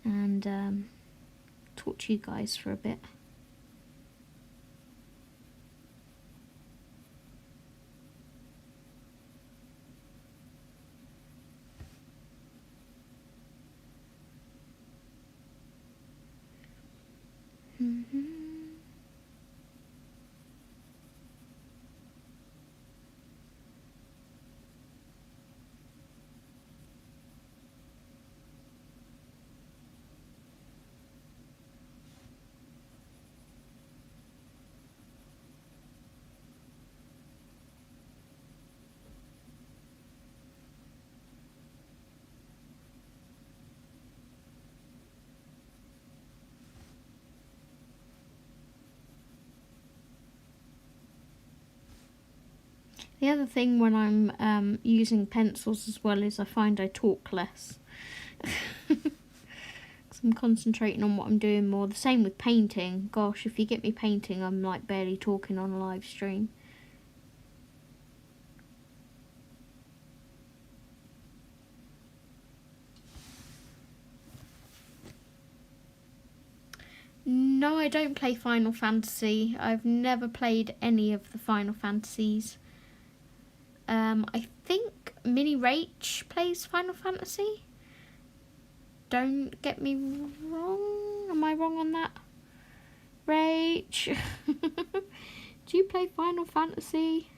S1: and talk to you guys for a bit. The other thing when I'm using pencils as well is I find I talk less. Because I'm concentrating on what I'm doing more. The same with painting. Gosh, if you get me painting, I'm like barely talking on a live stream. No, I don't play Final Fantasy. I've never played any of the Final Fantasies. I think Mini Rach plays Final Fantasy. Don't get me wrong. Am I wrong on that? Rach. Do you play Final Fantasy?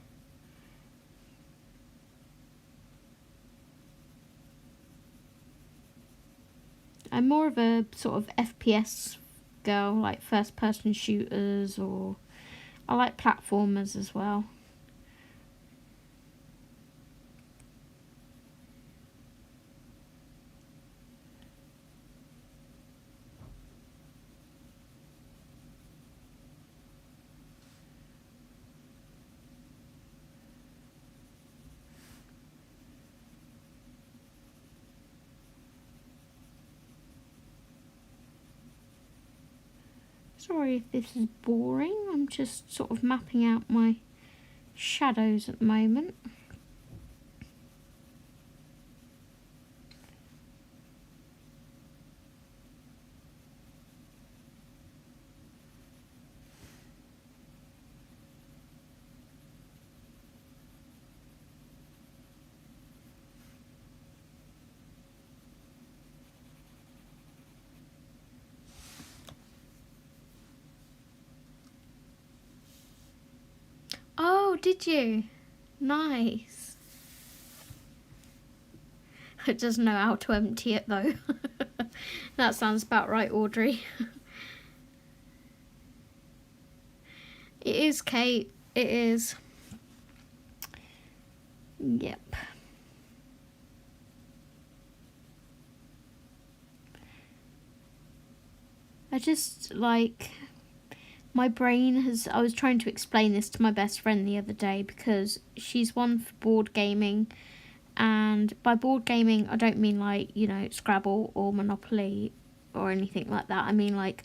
S1: I'm more of a sort of FPS girl, like first person shooters, or I like platformers as well. Sorry if this is boring, I'm just sort of mapping out my shadows at the moment. Oh, did you? Nice. It doesn't know how to empty it though. That sounds about right, Audrey. It is, Kate. It is. Yep. I just like... My brain has... I was trying to explain this to my best friend the other day because she's one for board gaming. And by board gaming, I don't mean like, you know, Scrabble or Monopoly or anything like that. I mean like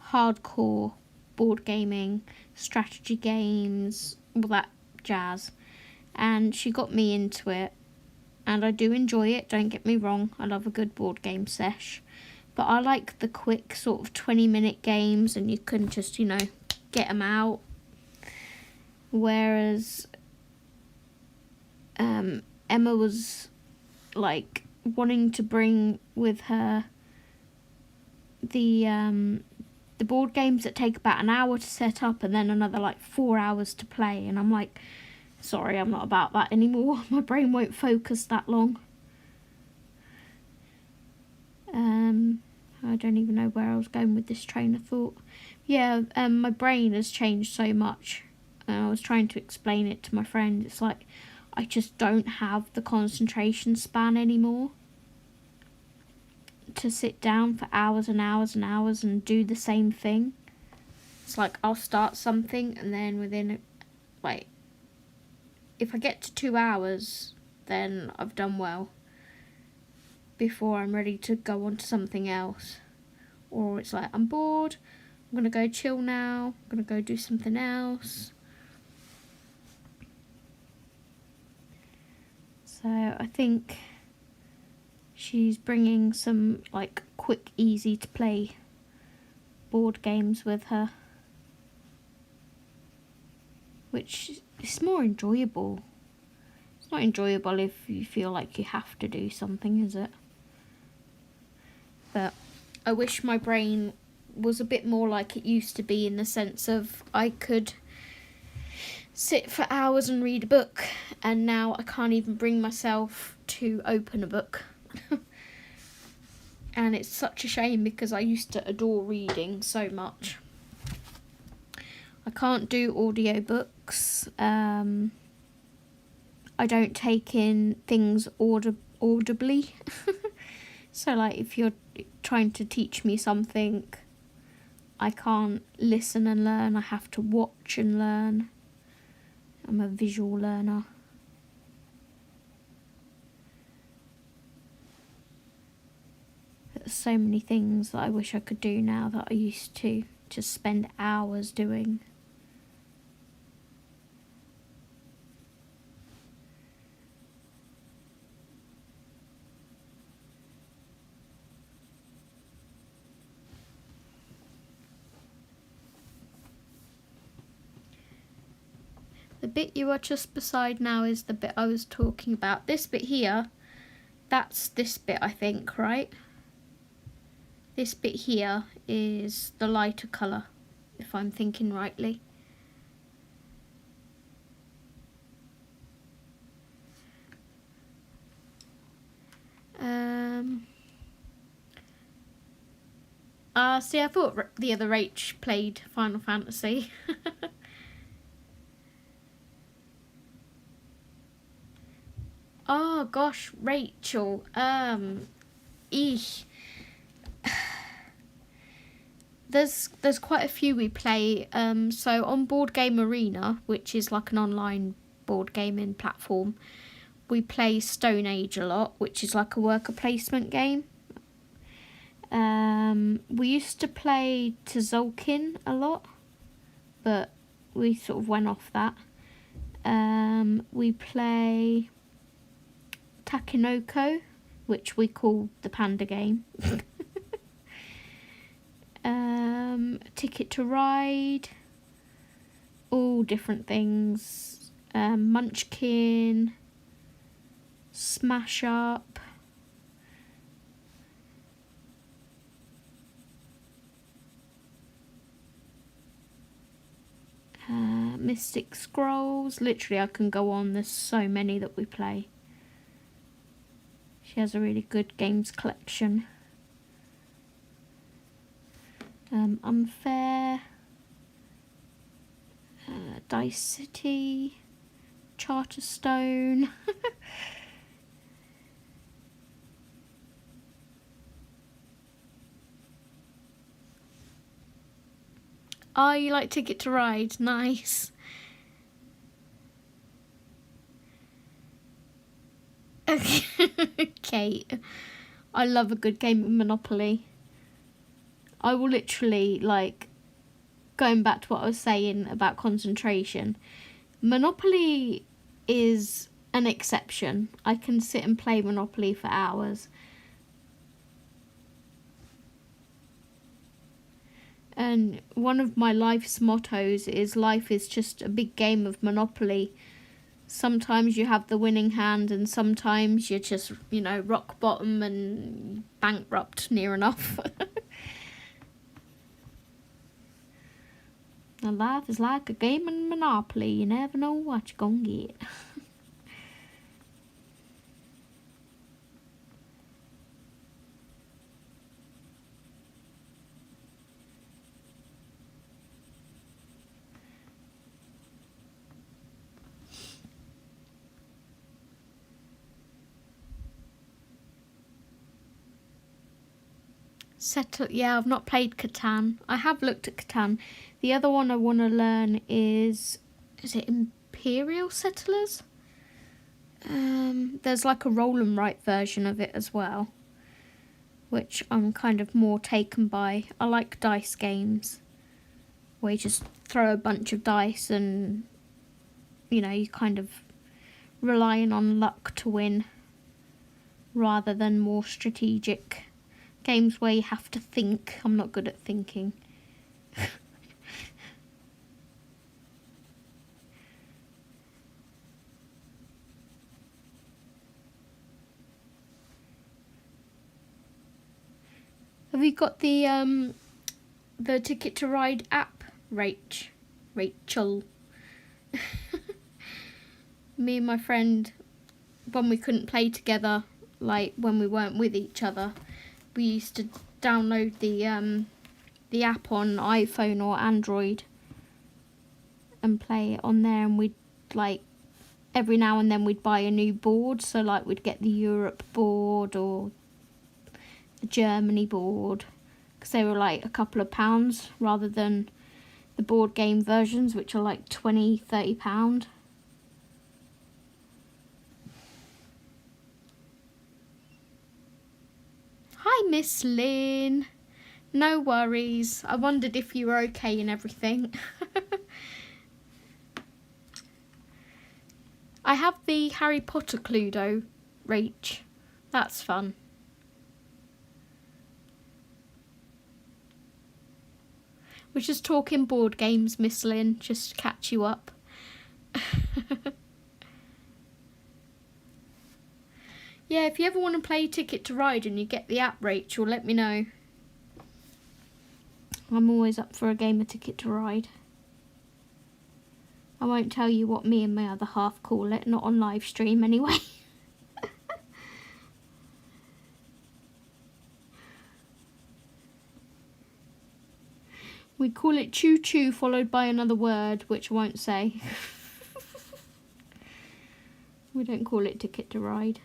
S1: hardcore board gaming, strategy games, all that jazz. And she got me into it. And I do enjoy it, don't get me wrong. I love a good board game sesh. But I like the quick sort of 20-minute games and you can just, you know, get them out. Whereas Emma was like wanting to bring with her the board games that take about an hour to set up and then another like 4 hours to play. And I'm like, sorry, I'm not about that anymore. My brain won't focus that long. I don't even know where I was going with this train of thought. Yeah, my brain has changed so much. I was trying to explain it to my friend. It's like, I just don't have the concentration span anymore to sit down for hours and hours and hours and do the same thing. It's like, I'll start something and then within, like, if I get to 2 hours, then I've done well. Before I'm ready to go on to something else. Or it's like, I'm bored, I'm going to go chill now, I'm going to go do something else. So I think she's bringing some like quick, easy to play board games with her, which is more enjoyable. It's not enjoyable if you feel like you have to do something, is it? But I wish my brain was a bit more like it used to be, in the sense of I could sit for hours and read a book, and now I can't even bring myself to open a book. And it's such a shame, because I used to adore reading so much. I can't do audiobooks. I don't take in things audibly. So like if you're trying to teach me something, I can't listen and learn. I have to watch and learn. I'm a visual learner. There's so many things that I wish I could do now that I used to just spend hours doing. The bit you are just beside now is the bit I was talking about. This bit here, that's this bit, I think, right? This bit here is the lighter colour, if I'm thinking rightly. See, I thought the other Rach played Final Fantasy. Oh gosh, Rachel. Eesh. There's quite a few we play. So on Board Game Arena, which is like an online board gaming platform, we play Stone Age a lot, which is like a worker placement game. We used to play Tzolk'in a lot, but we sort of went off that. We play Takenoko, which we call the panda game. Ticket to Ride, all different things. Munchkin, Smash Up. Mystic Scrolls. Literally, I can go on. There's so many that we play. She has a really good games collection. Unfair, Dice City, Charterstone. Oh, you like Ticket to Ride? Nice. Kate, I love a good game of Monopoly. I will literally, like, going back to what I was saying about concentration, Monopoly is an exception. I can sit and play Monopoly for hours. And one of my life's mottos is life is just a big game of Monopoly. Sometimes you have the winning hand, and sometimes you're just, you know, rock bottom and bankrupt near enough. Now life is like a game of Monopoly. You never know what you're gonna get. Yeah, I've not played Catan. I have looked at Catan. The other one I want to learn is it Imperial Settlers? There's like a roll and write version of it as well, which I'm kind of more taken by. I like dice games where you just throw a bunch of dice and, you know, you kind of relying on luck to win rather than more strategic games where you have to think. I'm not good at thinking. Have you got the Ticket to Ride app, Rachel? Me and my friend, when we couldn't play together, like when we weren't with each other, we used to download the app on iPhone or Android and play it on there, and we'd like every now and then we'd buy a new board, so like we'd get the Europe board or the Germany board, because they were like a couple of pounds rather than the board game versions, which are like £20–30. Hi Miss Lynn, no worries, I wondered if you were okay and everything. I have the Harry Potter Cluedo, Rach, that's fun. We're just talking board games, Miss Lynn, just to catch you up. Yeah, if you ever want to play Ticket to Ride and you get the app, Rachel, let me know. I'm always up for a game of Ticket to Ride. I won't tell you what me and my other half call it, not on live stream anyway. We call it choo choo followed by another word, which I won't say. We don't call it Ticket to Ride.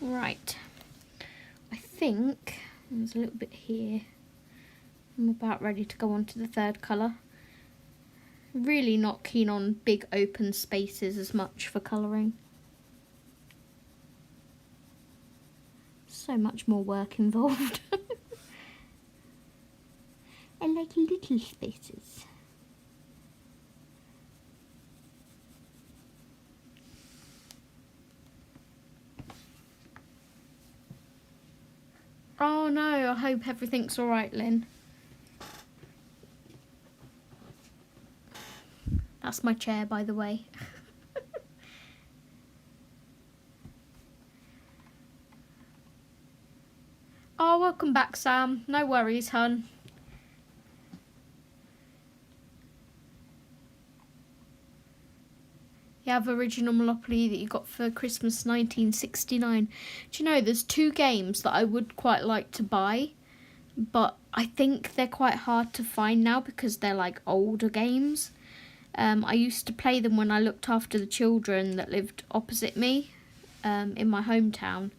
S1: Right, I think there's a little bit here. I'm about ready to go on to the third colour. Really not keen on big open spaces as much for colouring. So much more work involved. I like little spaces. Oh no, I hope everything's alright, Lynn. That's my chair, by the way. Oh, welcome back, Sam. No worries, hun. You have original Monopoly that you got for Christmas 1969. Do you know, there's 2 games that I would quite like to buy, but I think they're quite hard to find now because they're like older games. I used to play them when I looked after the children that lived opposite me in my hometown.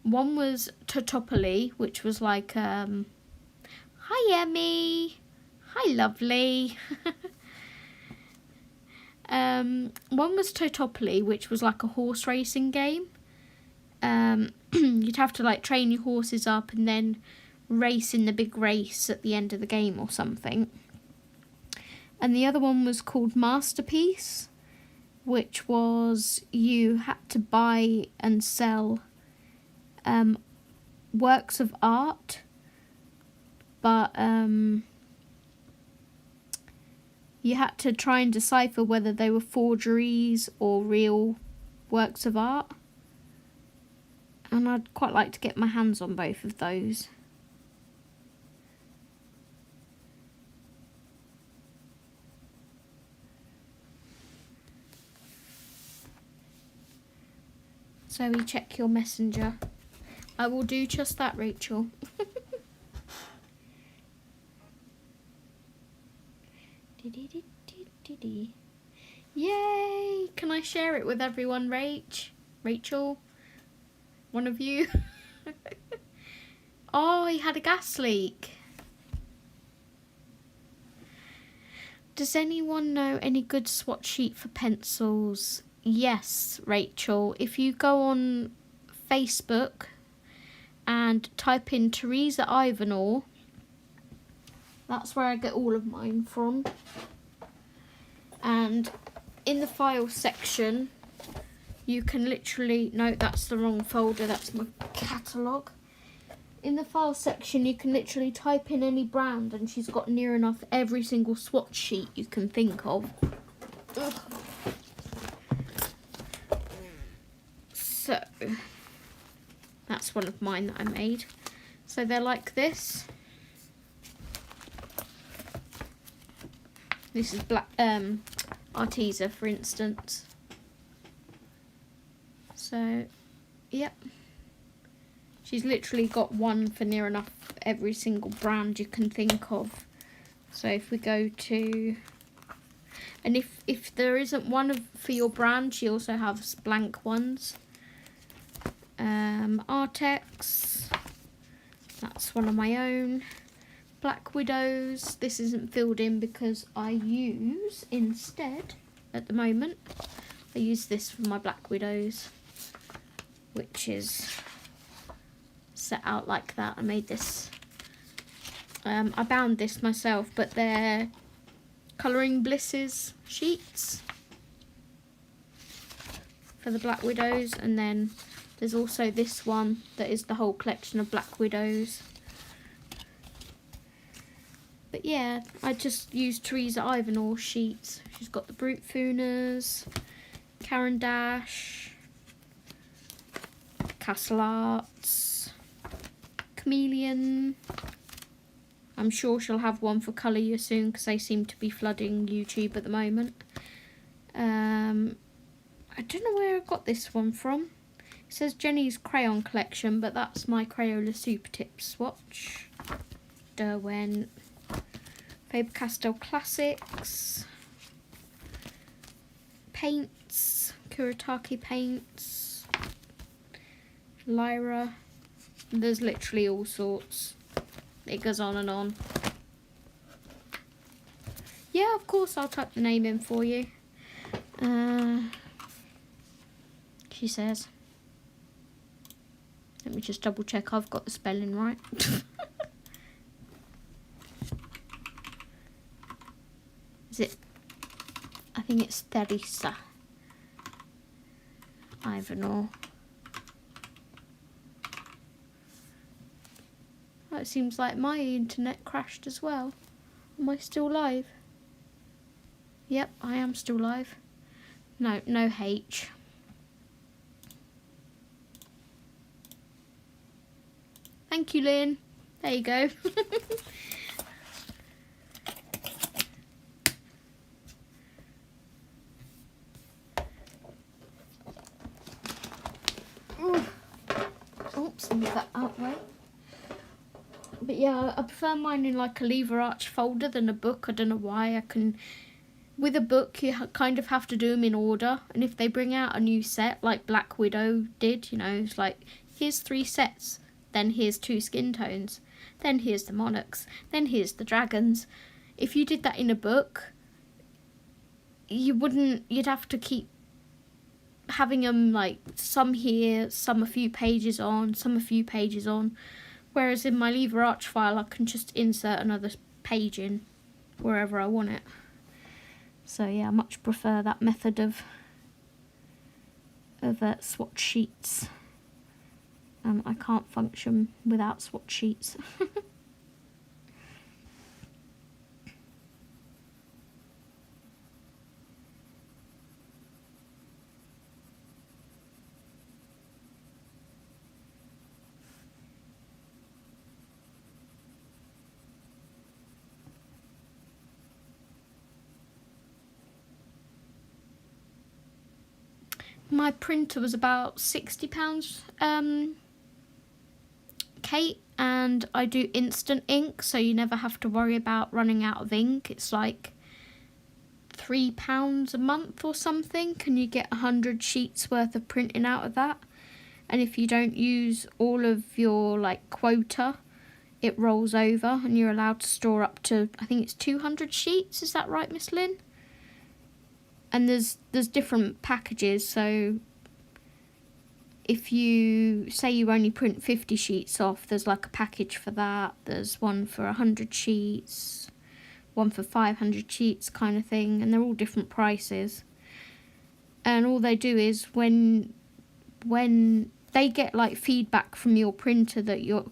S1: One was Totopoly, which was like, hi Emmy, hi lovely. One was Totopoly, which was like a horse racing game. You'd have to like train your horses up and then race in the big race at the end of the game or something. And the other one was called Masterpiece, which was you had to buy and sell works of art, but you had to try and decipher whether they were forgeries or real works of art. And I'd quite like to get my hands on both of those. So we check your messenger. I will do just that, Rachel. Yay! Can I share it with everyone, Rachel? One of you? Oh, he had a gas leak. Does anyone know any good swatch sheet for pencils? Yes, Rachel. If you go on Facebook and type in Teresa Ivanor, that's where I get all of mine from. And in the file section, you can literally... No, that's the wrong folder. That's my catalogue. In the file section, you can literally type in any brand and she's got near enough every single swatch sheet you can think of. Ugh. So, that's one of mine that I made. So they're like this. This is black Arteza, for instance. So, yep. She's literally got one for near enough every single brand you can think of. So if we go to... And if there isn't one for your brand, she also has blank ones. Artex. That's one of my own. Black Widows. This isn't filled in because I use, instead, at the moment, I use this for my Black Widows, which is... set out like that. I made this, I bound this myself, but they're Colouring Blisses sheets for the Black Widows, and then there's also this one that is the whole collection of Black Widows. But yeah, I just used Teresa Ivanor sheets. She's got the Brute Fooners, Caran d'Ache, Castle Arts, Chameleon. I'm sure she'll have one for Colour You soon because they seem to be flooding YouTube at the moment. I don't know where I got this one from. It says Jenny's Crayon Collection, but that's my Crayola Super Tip swatch. Derwent, Faber-Castell Classics, paints, Kuretake paints, Lyra. There's literally all sorts. It goes on and on. Yeah, of course, I'll type the name in for you. She says. Let me just double check I've got the spelling right. Is it? I think it's Teresa Ivanor. Oh, it seems like my internet crashed as well. Am I still live? Yep, I am still live. No, no H. Thank you, Lynn. There you go. Oops, move that out way. But yeah, I prefer mine in like a lever arch folder than a book. I don't know why. With a book, you kind of have to do them in order. And if they bring out a new set, like Black Widow did, you know, it's like, here's 3 sets. Then here's 2 skin tones. Then here's the monarchs. Then here's the dragons. If you did that in a book, you'd have to keep having them like some here, some a few pages on, some a few pages on. Whereas in my lever arch file, I can just insert another page in wherever I want it. So yeah, I much prefer that method of swatch sheets. I can't function without swatch sheets. My printer was about £60, Kate, and I do instant ink, so you never have to worry about running out of ink. It's like £3 a month or something, and you get 100 sheets worth of printing out of that. And if you don't use all of your like quota, it rolls over, and you're allowed to store up to, I think it's 200 sheets. Is that right, Miss Lynn? And there's different packages, so if you say you only print 50 sheets off, there's like a package for that. There's one for 100 sheets, one for 500 sheets kind of thing, and they're all different prices. And all they do is when they get like feedback from your printer that your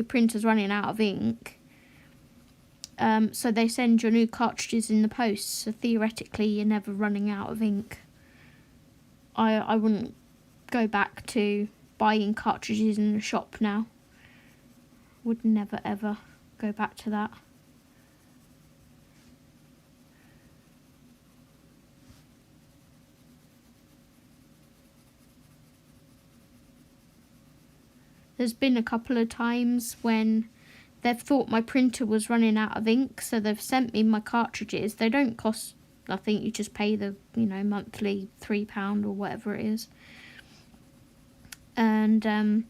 S1: printer's running out of ink, so they send your new cartridges in the post, so theoretically you're never running out of ink. I wouldn't go back to buying cartridges in the shop now. Would never ever go back to that. There's been a couple of times when they've thought my printer was running out of ink, so they've sent me my cartridges. They don't cost nothing, you just pay the, monthly £3 or whatever it is. And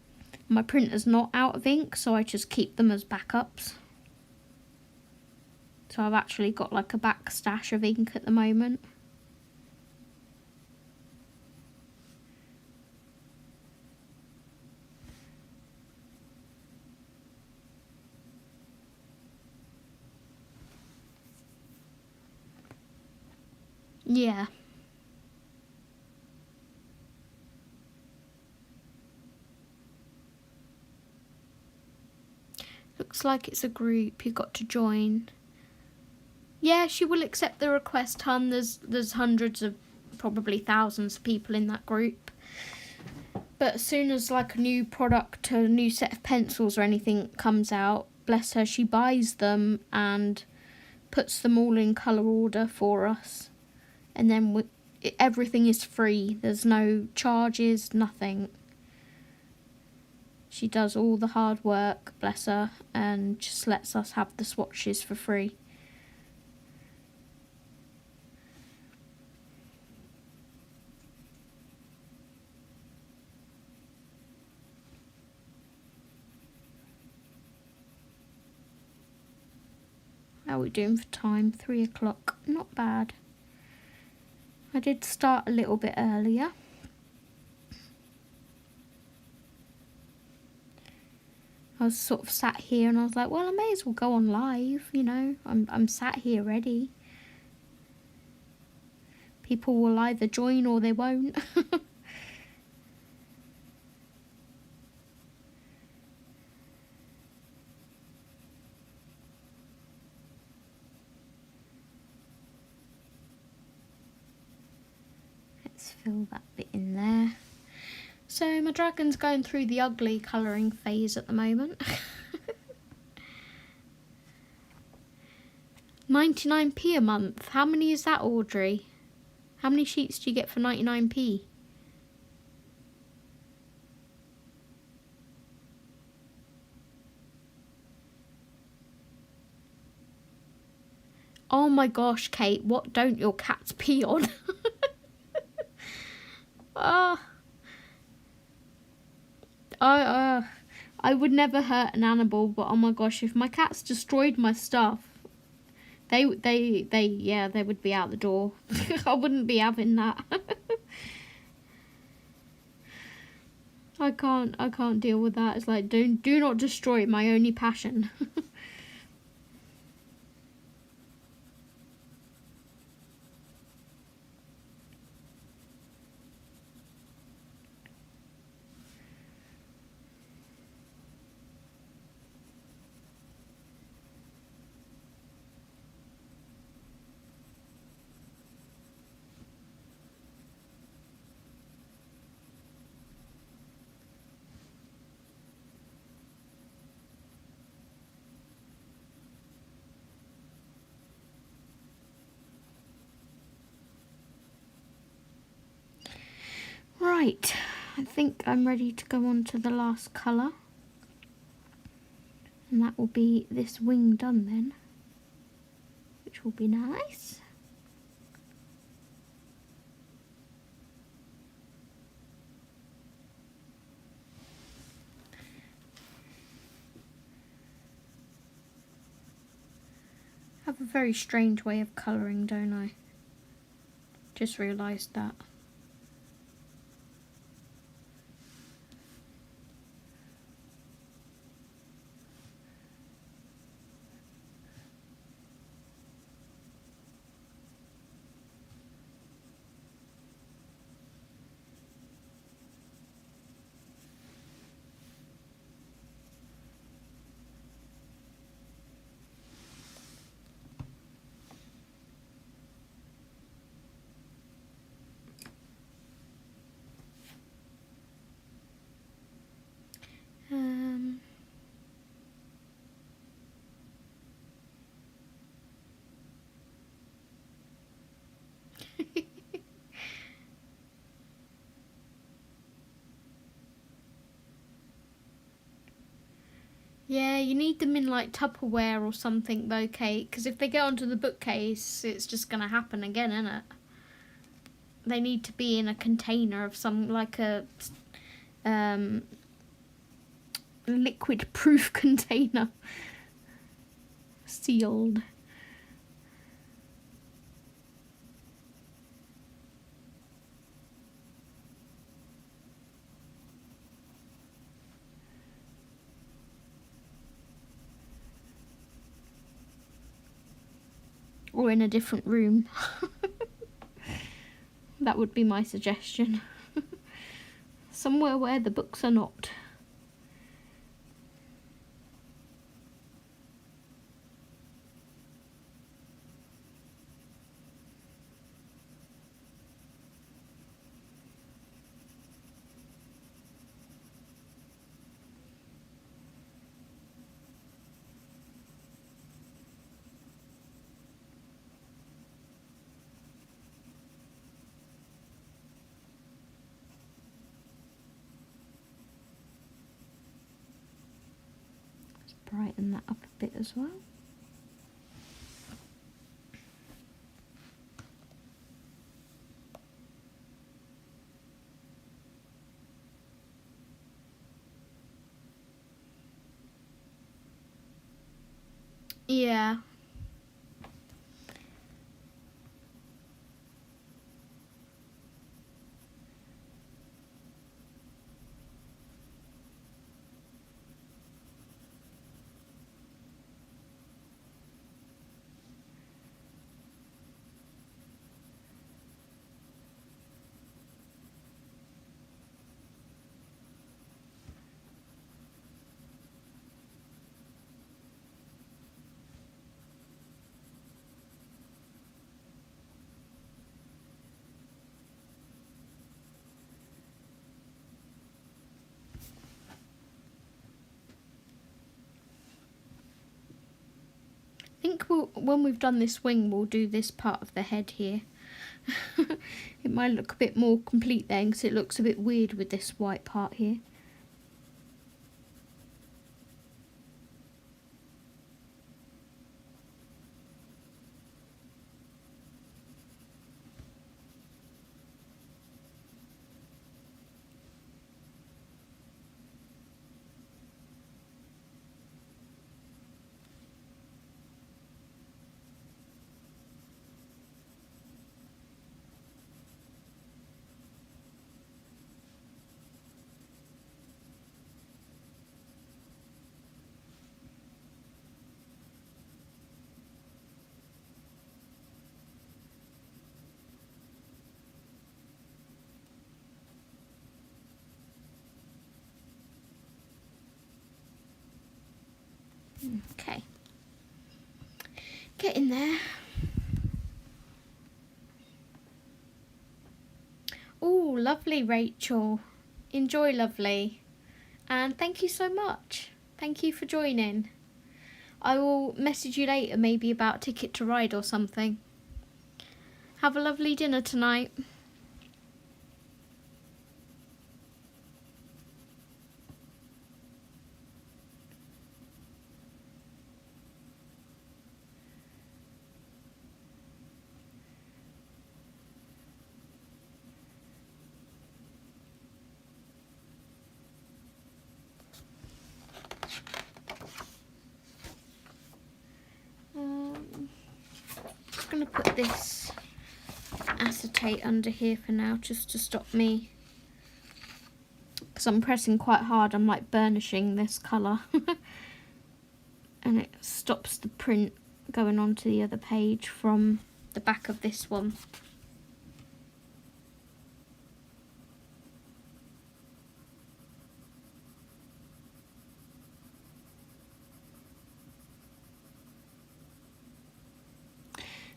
S1: my printer's not out of ink, so I just keep them as backups. So I've actually got like a back stash of ink at the moment. Yeah. Looks like it's a group you've got to join. Yeah, she will accept the request, hun. There's hundreds of, probably thousands of people in that group. But as soon as like a new product, a new set of pencils or anything comes out, bless her, she buys them and puts them all in colour order for us. And then everything is free. There's no charges, nothing. She does all the hard work, bless her, and just lets us have the swatches for free. How are we doing for time? 3 o'clock. Not bad. I did start a little bit earlier. I was sort of sat here and I was like, well, I may as well go on live, I'm sat here ready. People will either join or they won't. Let's fill that bit in there. So my dragon's going through the ugly colouring phase at the moment. 99p a month. How many is that, Audrey? How many sheets do you get for 99p? Oh my gosh, Kate, what don't your cats pee on? I would never hurt an animal, but oh my gosh, if my cats destroyed my stuff, they would be out the door. I wouldn't be having that. I can't deal with that. It's like, do not destroy my only passion. Right, I think I'm ready to go on to the last colour. And that will be this wing done then, which will be nice. have a very strange way of colouring, don't I? Just realised that. Yeah, you need them in like Tupperware or something though, Kate, because if they get onto the bookcase, it's just going to happen again, isn't it? They need to be in a container of some, like a liquid-proof container. Sealed. Or in a different room. That would be my suggestion. Somewhere where the books are not. Brighten that up a bit as well. Yeah. I think when we've done this wing, we'll do this part of the head here. It might look a bit more complete then, because it looks a bit weird with this white part here. Okay. Get in there. Oh, lovely, Rachel. Enjoy, lovely. And thank you so much. Thank you for joining. I will message you later, maybe about Ticket to Ride or something. Have a lovely dinner tonight. going to put this acetate under here for now, just to stop me, because I'm pressing quite hard. I'm like burnishing this colour and it stops the print going onto the other page from the back of this one.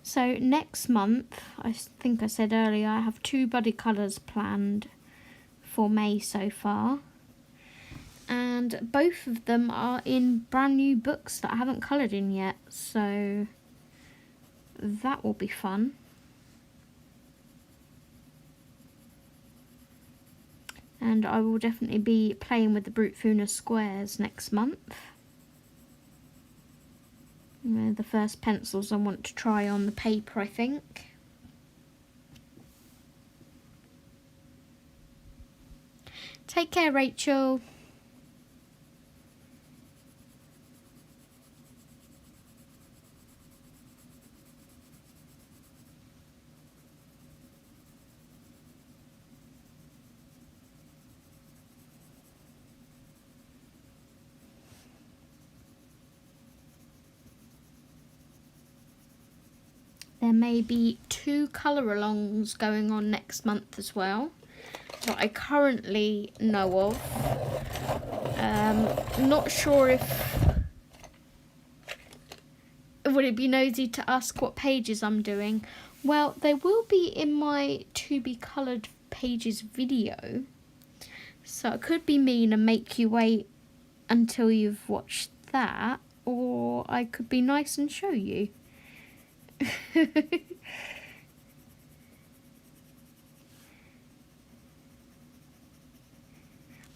S1: So next month, I think I said earlier, I have 2 buddy colours planned for May so far. And both of them are in brand new books that I haven't coloured in yet. So that will be fun. And I will definitely be playing with the Brute Funa squares next month. They're the first pencils I want to try on the paper, I think. Take care, Rachel. There may be 2 colour-alongs going on next month as well, that I currently know of. Not sure if... Would it be nosy to ask what pages I'm doing? Well, they will be in my To Be Coloured Pages video. So it could be mean and make you wait until you've watched that, or I could be nice and show you.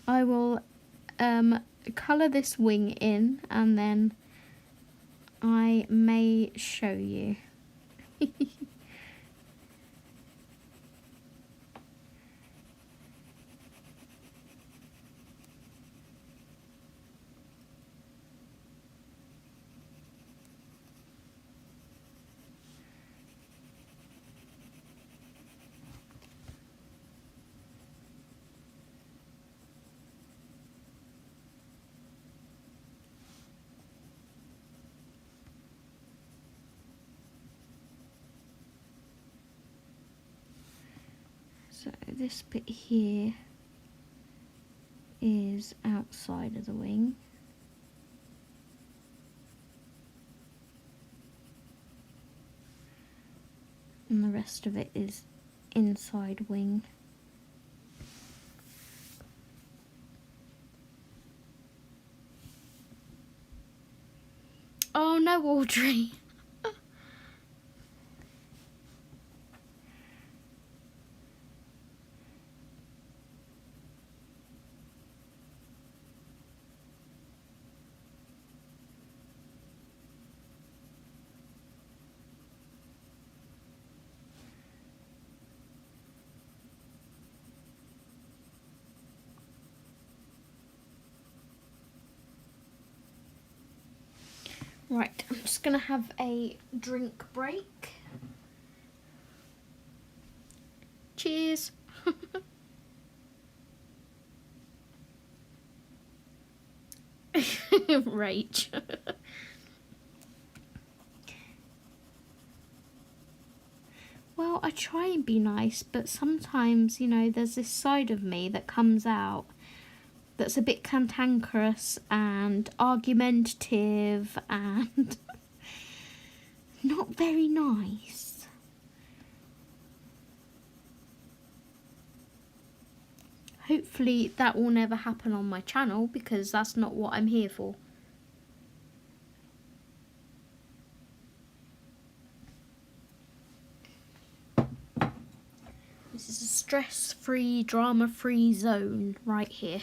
S1: I will colour this wing in and then I may show you. So this bit here is outside of the wing. And the rest of it is inside wing. Oh no, Audrey! Right, I'm just going to have a drink break. Cheers. Rach. Well, I try and be nice, but sometimes, you know, there's this side of me that comes out that's a bit cantankerous and argumentative and not very nice. Hopefully that will never happen on my channel, because that's not what I'm here for. This is a stress-free, drama-free zone right here.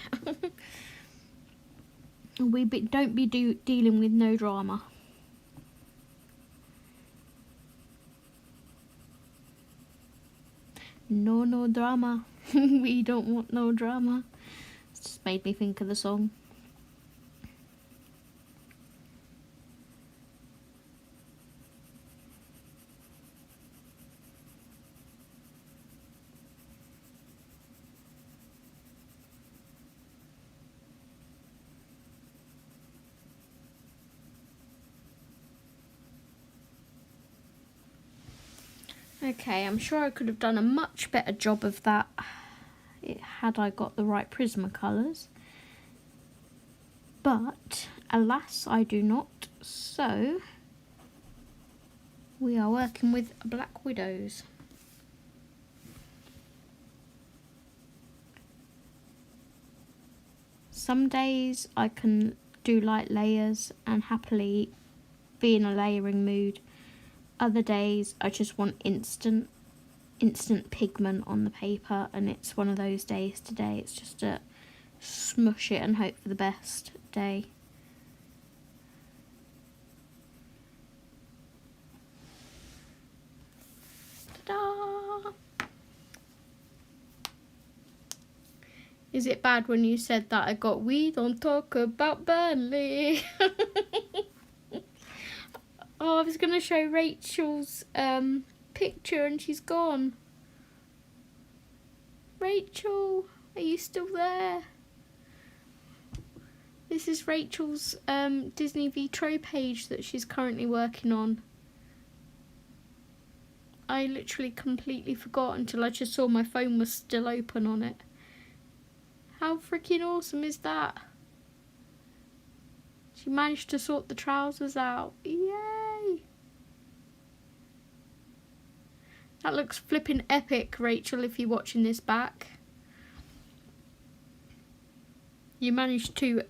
S1: Don't be dealing with no drama. No drama. We don't want no drama. It's just made me think of the song. Okay, I'm sure I could have done a much better job of that had I got the right Prismacolors. But, alas, I do not. So, we are working with Black Widows. Some days I can do light layers and happily be in a layering mood. Other days I just want instant pigment on the paper, and it's one of those days today. It's just a smush it and hope for the best day. Ta-da! Is it bad when you said that I got "We don't talk about Burnley"? Oh, I was going to show Rachel's picture and she's gone. Rachel, are you still there? This is Rachel's Disney Vitro page that she's currently working on. I literally completely forgot until I just saw my phone was still open on it. How freaking awesome is that? She managed to sort the trousers out. Yay! That looks flipping epic, Rachel, if you're watching this back. You managed to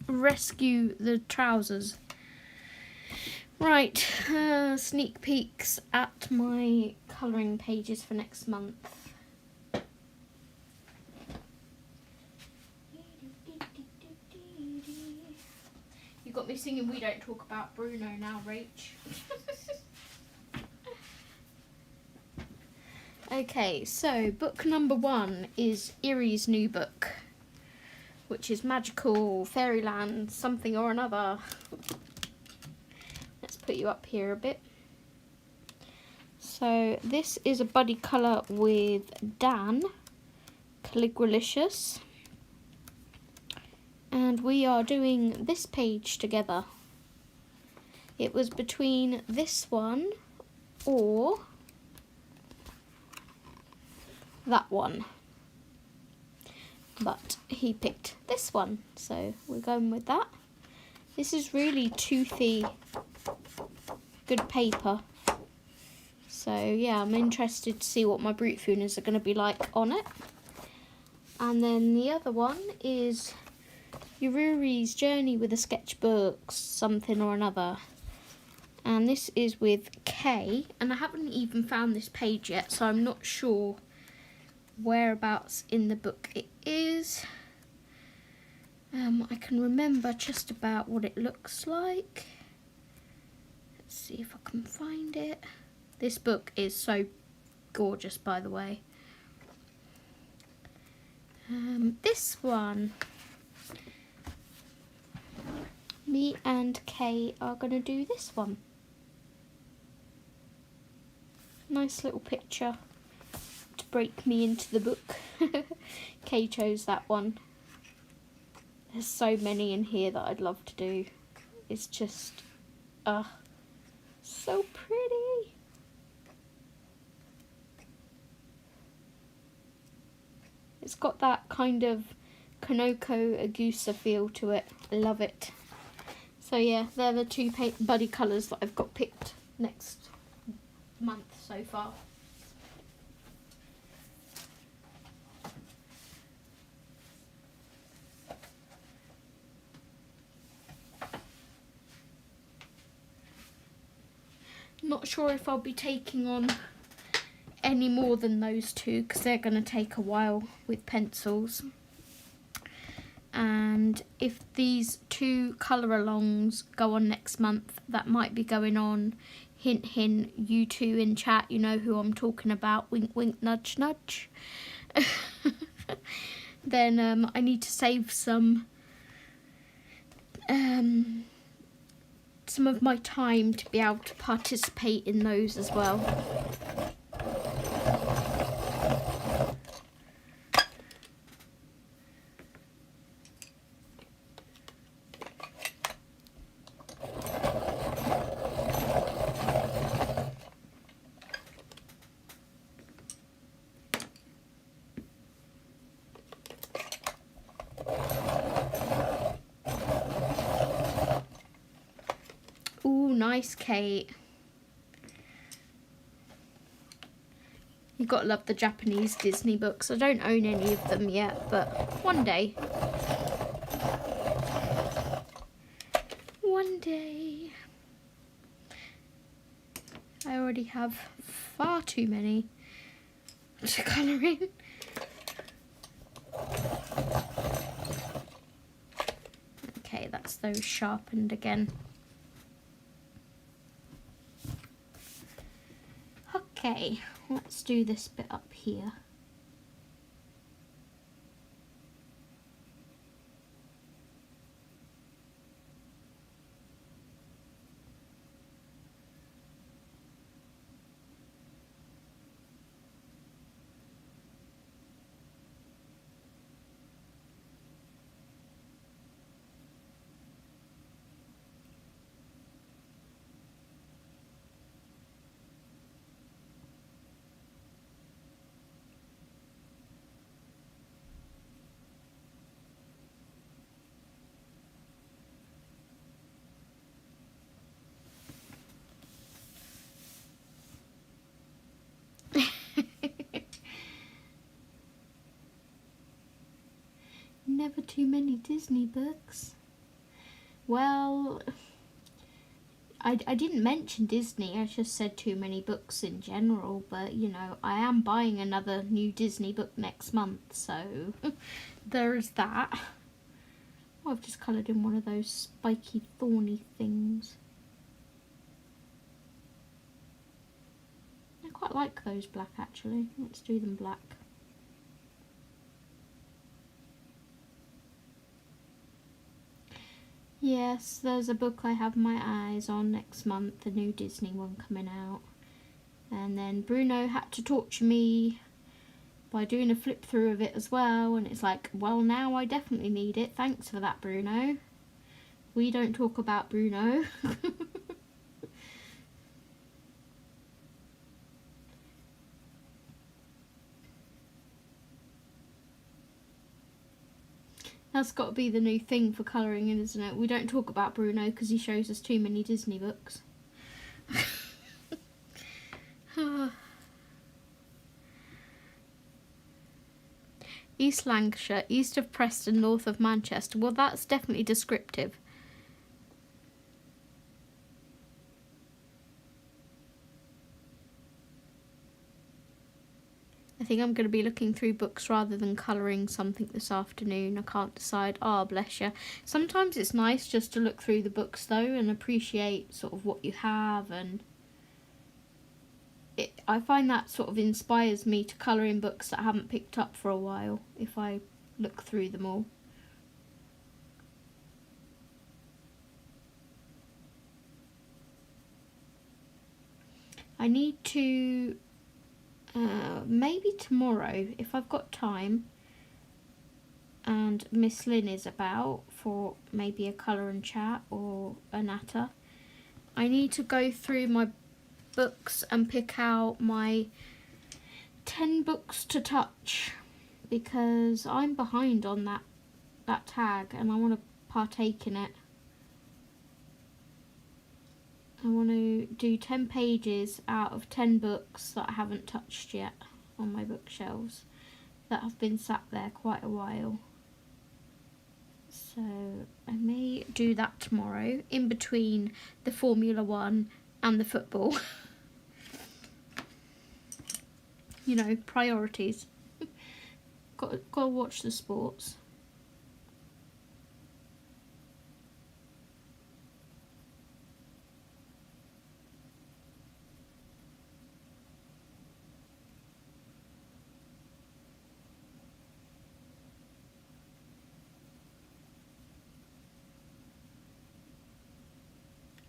S1: rescue the trousers. Right, sneak peeks at my colouring pages for next month. You got me singing "We Don't Talk About Bruno" now, Rach. Okay, so book number 1 is Irie's new book, which is magical fairyland something or another. Let's put you up here a bit. So this is a buddy colour with Dan, Caligralicious, and we are doing this page together. It was between this one or that one, but he picked this one, so we're going with that. This is really toothy, good paper. So yeah, I'm interested to see what my brute Funas are going to be like on it. And then the other one is Yururi's Journey with a Sketchbook, something or another. And this is with Kay, and I haven't even found this page yet, so I'm not sure whereabouts in the book it is. I can remember just about what it looks like. Let's see if I can find it. This book is so gorgeous, by the way. This one. Me and Kay are going to do this one. Nice little picture to break me into the book. Kay chose that one. There's so many in here that I'd love to do. It's just, so pretty. It's got that kind of Kanoko Agusa feel to it. I love it. So yeah, they're the two buddy colours that I've got picked next month so far. Not sure if I'll be taking on any more than those two because they're going to take a while with pencils. And if these two colour alongs go on next month, that might be going on. Hint, hint, you two in chat, you know who I'm talking about. Wink, wink, nudge, nudge. Then I need to save some of my time to be able to participate in those as well. nice, Kate. You gotta love the Japanese Disney books. I don't own any of them yet, but one day. One day. I already have far too many to colour in. Okay, that's those sharpened again. Okay, let's do this bit up here. Never too many Disney books. Well, I didn't mention Disney, I just said too many books in general, but you know, I am buying another new Disney book next month, so there's that. Oh, I've just coloured in one of those spiky, thorny things. I quite like those black actually. Let's do them black. Yes, there's a book I have my eyes on next month, the new Disney one coming out. And then Bruno had to torture me by doing a flip through of it as well, and it's like, well, now I definitely need it. Thanks for that, Bruno. We don't talk about Bruno. That's got to be the new thing for colouring in, isn't it? We don't talk about Bruno because he shows us too many Disney books. East Lancashire, east of Preston, north of Manchester. Well, that's definitely descriptive. I think I'm going to be looking through books rather than colouring something this afternoon. I can't decide. Ah, bless you. Sometimes it's nice just to look through the books though and appreciate sort of what you have, and I find that sort of inspires me to colour in books that I haven't picked up for a while if I look through them all. I need to maybe tomorrow, if I've got time and Miss Lynn is about for maybe a colour and chat or a natter, I need to go through my books and pick out my 10 books to touch, because I'm behind on that tag and I want to partake in it. I want to do 10 pages out of 10 books that I haven't touched yet on my bookshelves that have been sat there quite a while. So I may do that tomorrow in between the Formula 1 and the football. You know, priorities. Got to watch the sports.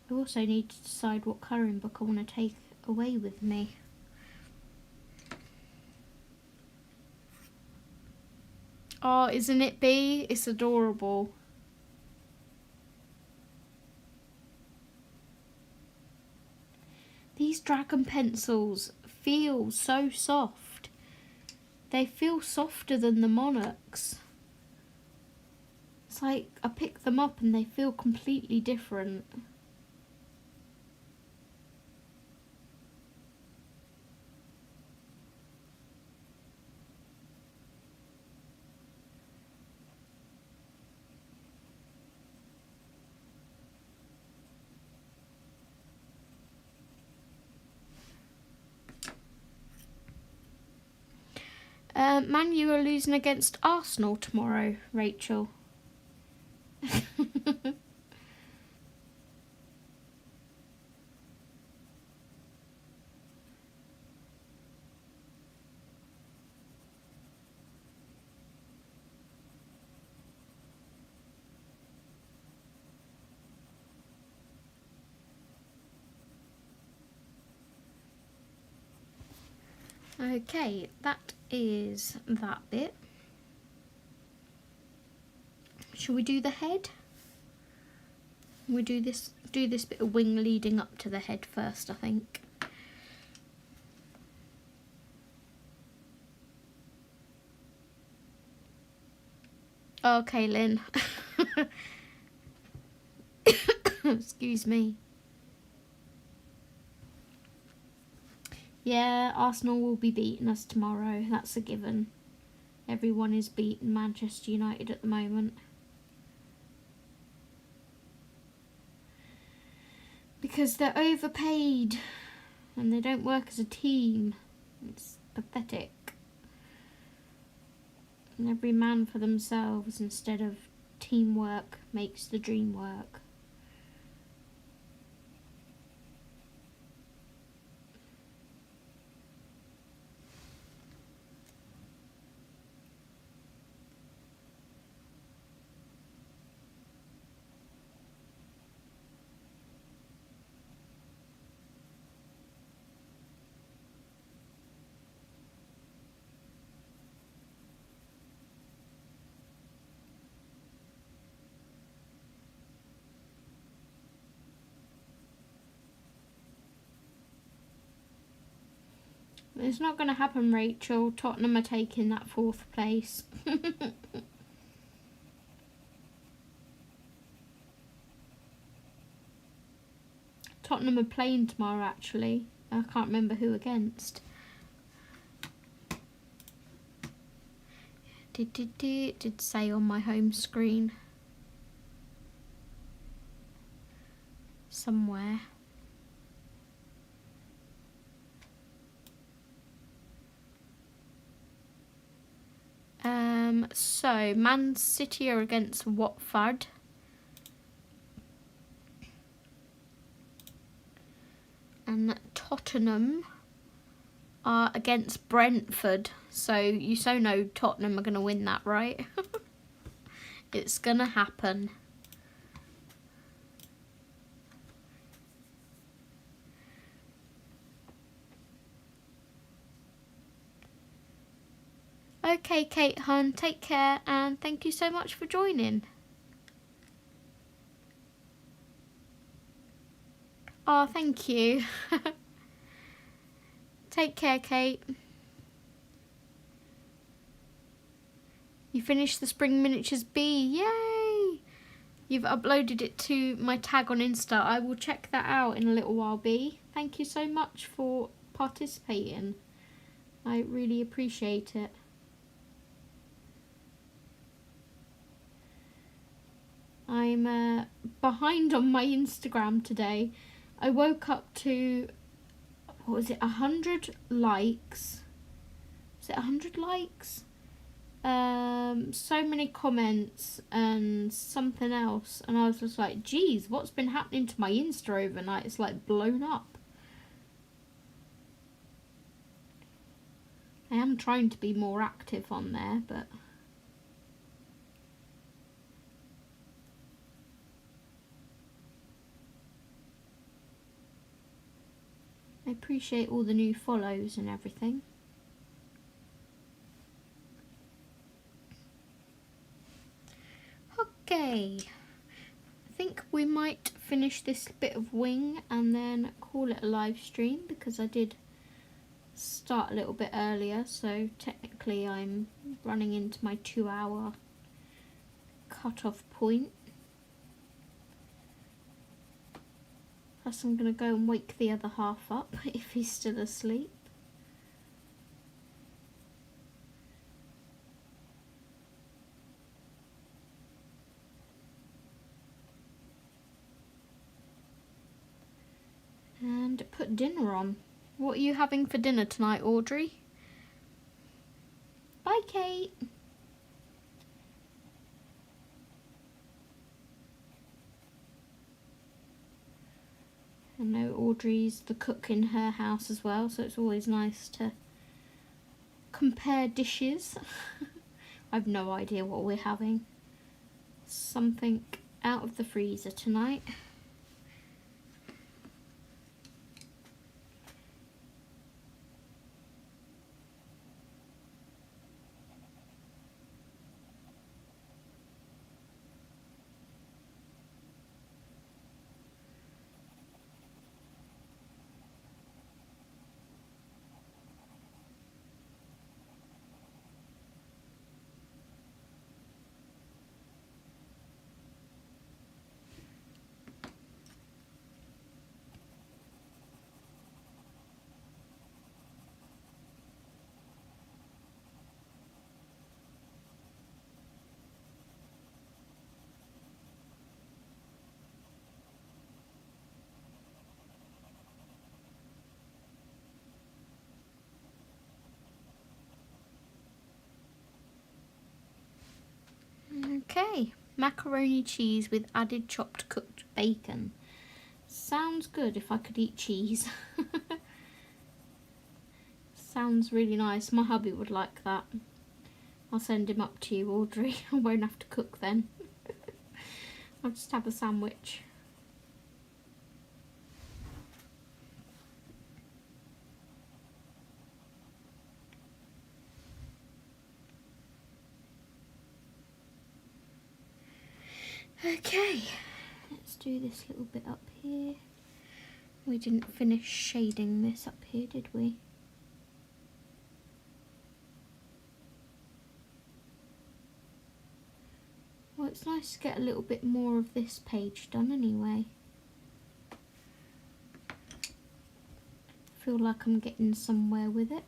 S1: I also need to decide what colouring book I want to take away with me. Oh, isn't it Bee? It's adorable. These dragon pencils feel so soft. They feel softer than the Monarchs. It's like I pick them up and they feel completely different. Man U are losing against Arsenal tomorrow, Rachel. Okay, that is that bit. Shall we do the head? We do this bit of wing leading up to the head first, I think. Okay, Lynn. Excuse me. Yeah, Arsenal will be beating us tomorrow. That's a given. Everyone is beating Manchester United at the moment. Because they're overpaid and they don't work as a team. It's pathetic. And every man for themselves instead of teamwork makes the dream work. It's not going to happen, Rachel. Tottenham are taking that 4th place. Tottenham are playing tomorrow, actually. I can't remember who against. It did say on my home screen. Somewhere. So Man City are against Watford. And Tottenham are against Brentford. So you so know Tottenham are going to win that, right? It's going to happen. Okay, Kate Hun, take care and thank you so much for joining. Oh, thank you. Take care, Kate. You finished the Spring Miniatures B. Yay! You've uploaded it to my tag on Insta. I will check that out in a little while, B. Thank you so much for participating. I really appreciate it. I'm behind on my Instagram today. I woke up to, what was it, 100 likes? Was it 100 likes? So many comments and something else. And I was just like, geez, what's been happening to my Insta overnight? It's like blown up. I am trying to be more active on there, but... I appreciate all the new follows and everything. Okay, I think we might finish this bit of wing and then call it a live stream because I did start a little bit earlier, so technically I'm running into my 2-hour cut-off point. Plus I'm going to go and wake the other half up if he's still asleep. And put dinner on. What are you having for dinner tonight, Audrey? Hi, Kate. I know Audrey's the cook in her house as well, so it's always nice to compare dishes. I've no idea what we're having. Something out of the freezer tonight. Okay, macaroni cheese with added chopped cooked bacon. Sounds good if I could eat cheese. Sounds really nice. My hubby would like that. I'll send him up to you, Audrey. I won't have to cook then. I'll just have a sandwich. Okay, let's do this little bit up here. We didn't finish shading this up here, did we? Well, it's nice to get a little bit more of this page done anyway. I feel like I'm getting somewhere with it.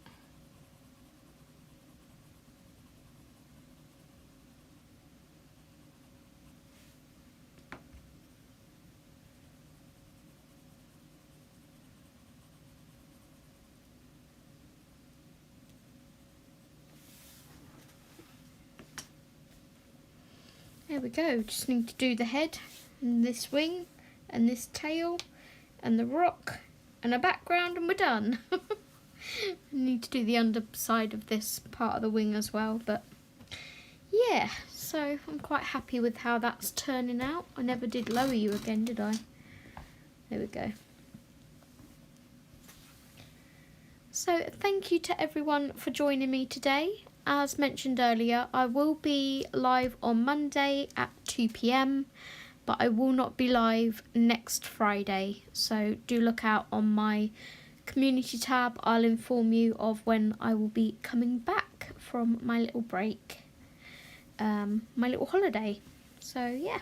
S1: There we go, just need to do the head and this wing and this tail and the rock and a background and we're done. I need to do the underside of this part of the wing as well, but yeah, so I'm quite happy with how that's turning out. I never did lower you again, did I? There we go. So thank you to everyone for joining me today. As mentioned earlier, I will be live on Monday at 2 p.m, but I will not be live next Friday. So do look out on my community tab. I'll inform you of when I will be coming back from my little break, my little holiday. So yeah.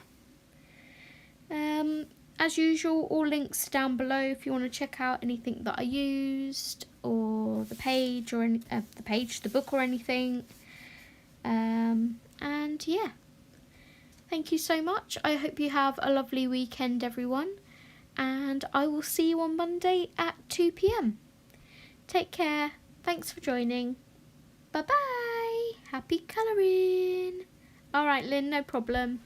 S1: As usual, all links down below if you want to check out anything that I used, or the page, or the book, or anything. And yeah, thank you so much. I hope you have a lovely weekend, everyone, and I will see you on Monday at 2 p.m. Take care. Thanks for joining. Bye bye. Happy colouring. All right, Lynn, no problem.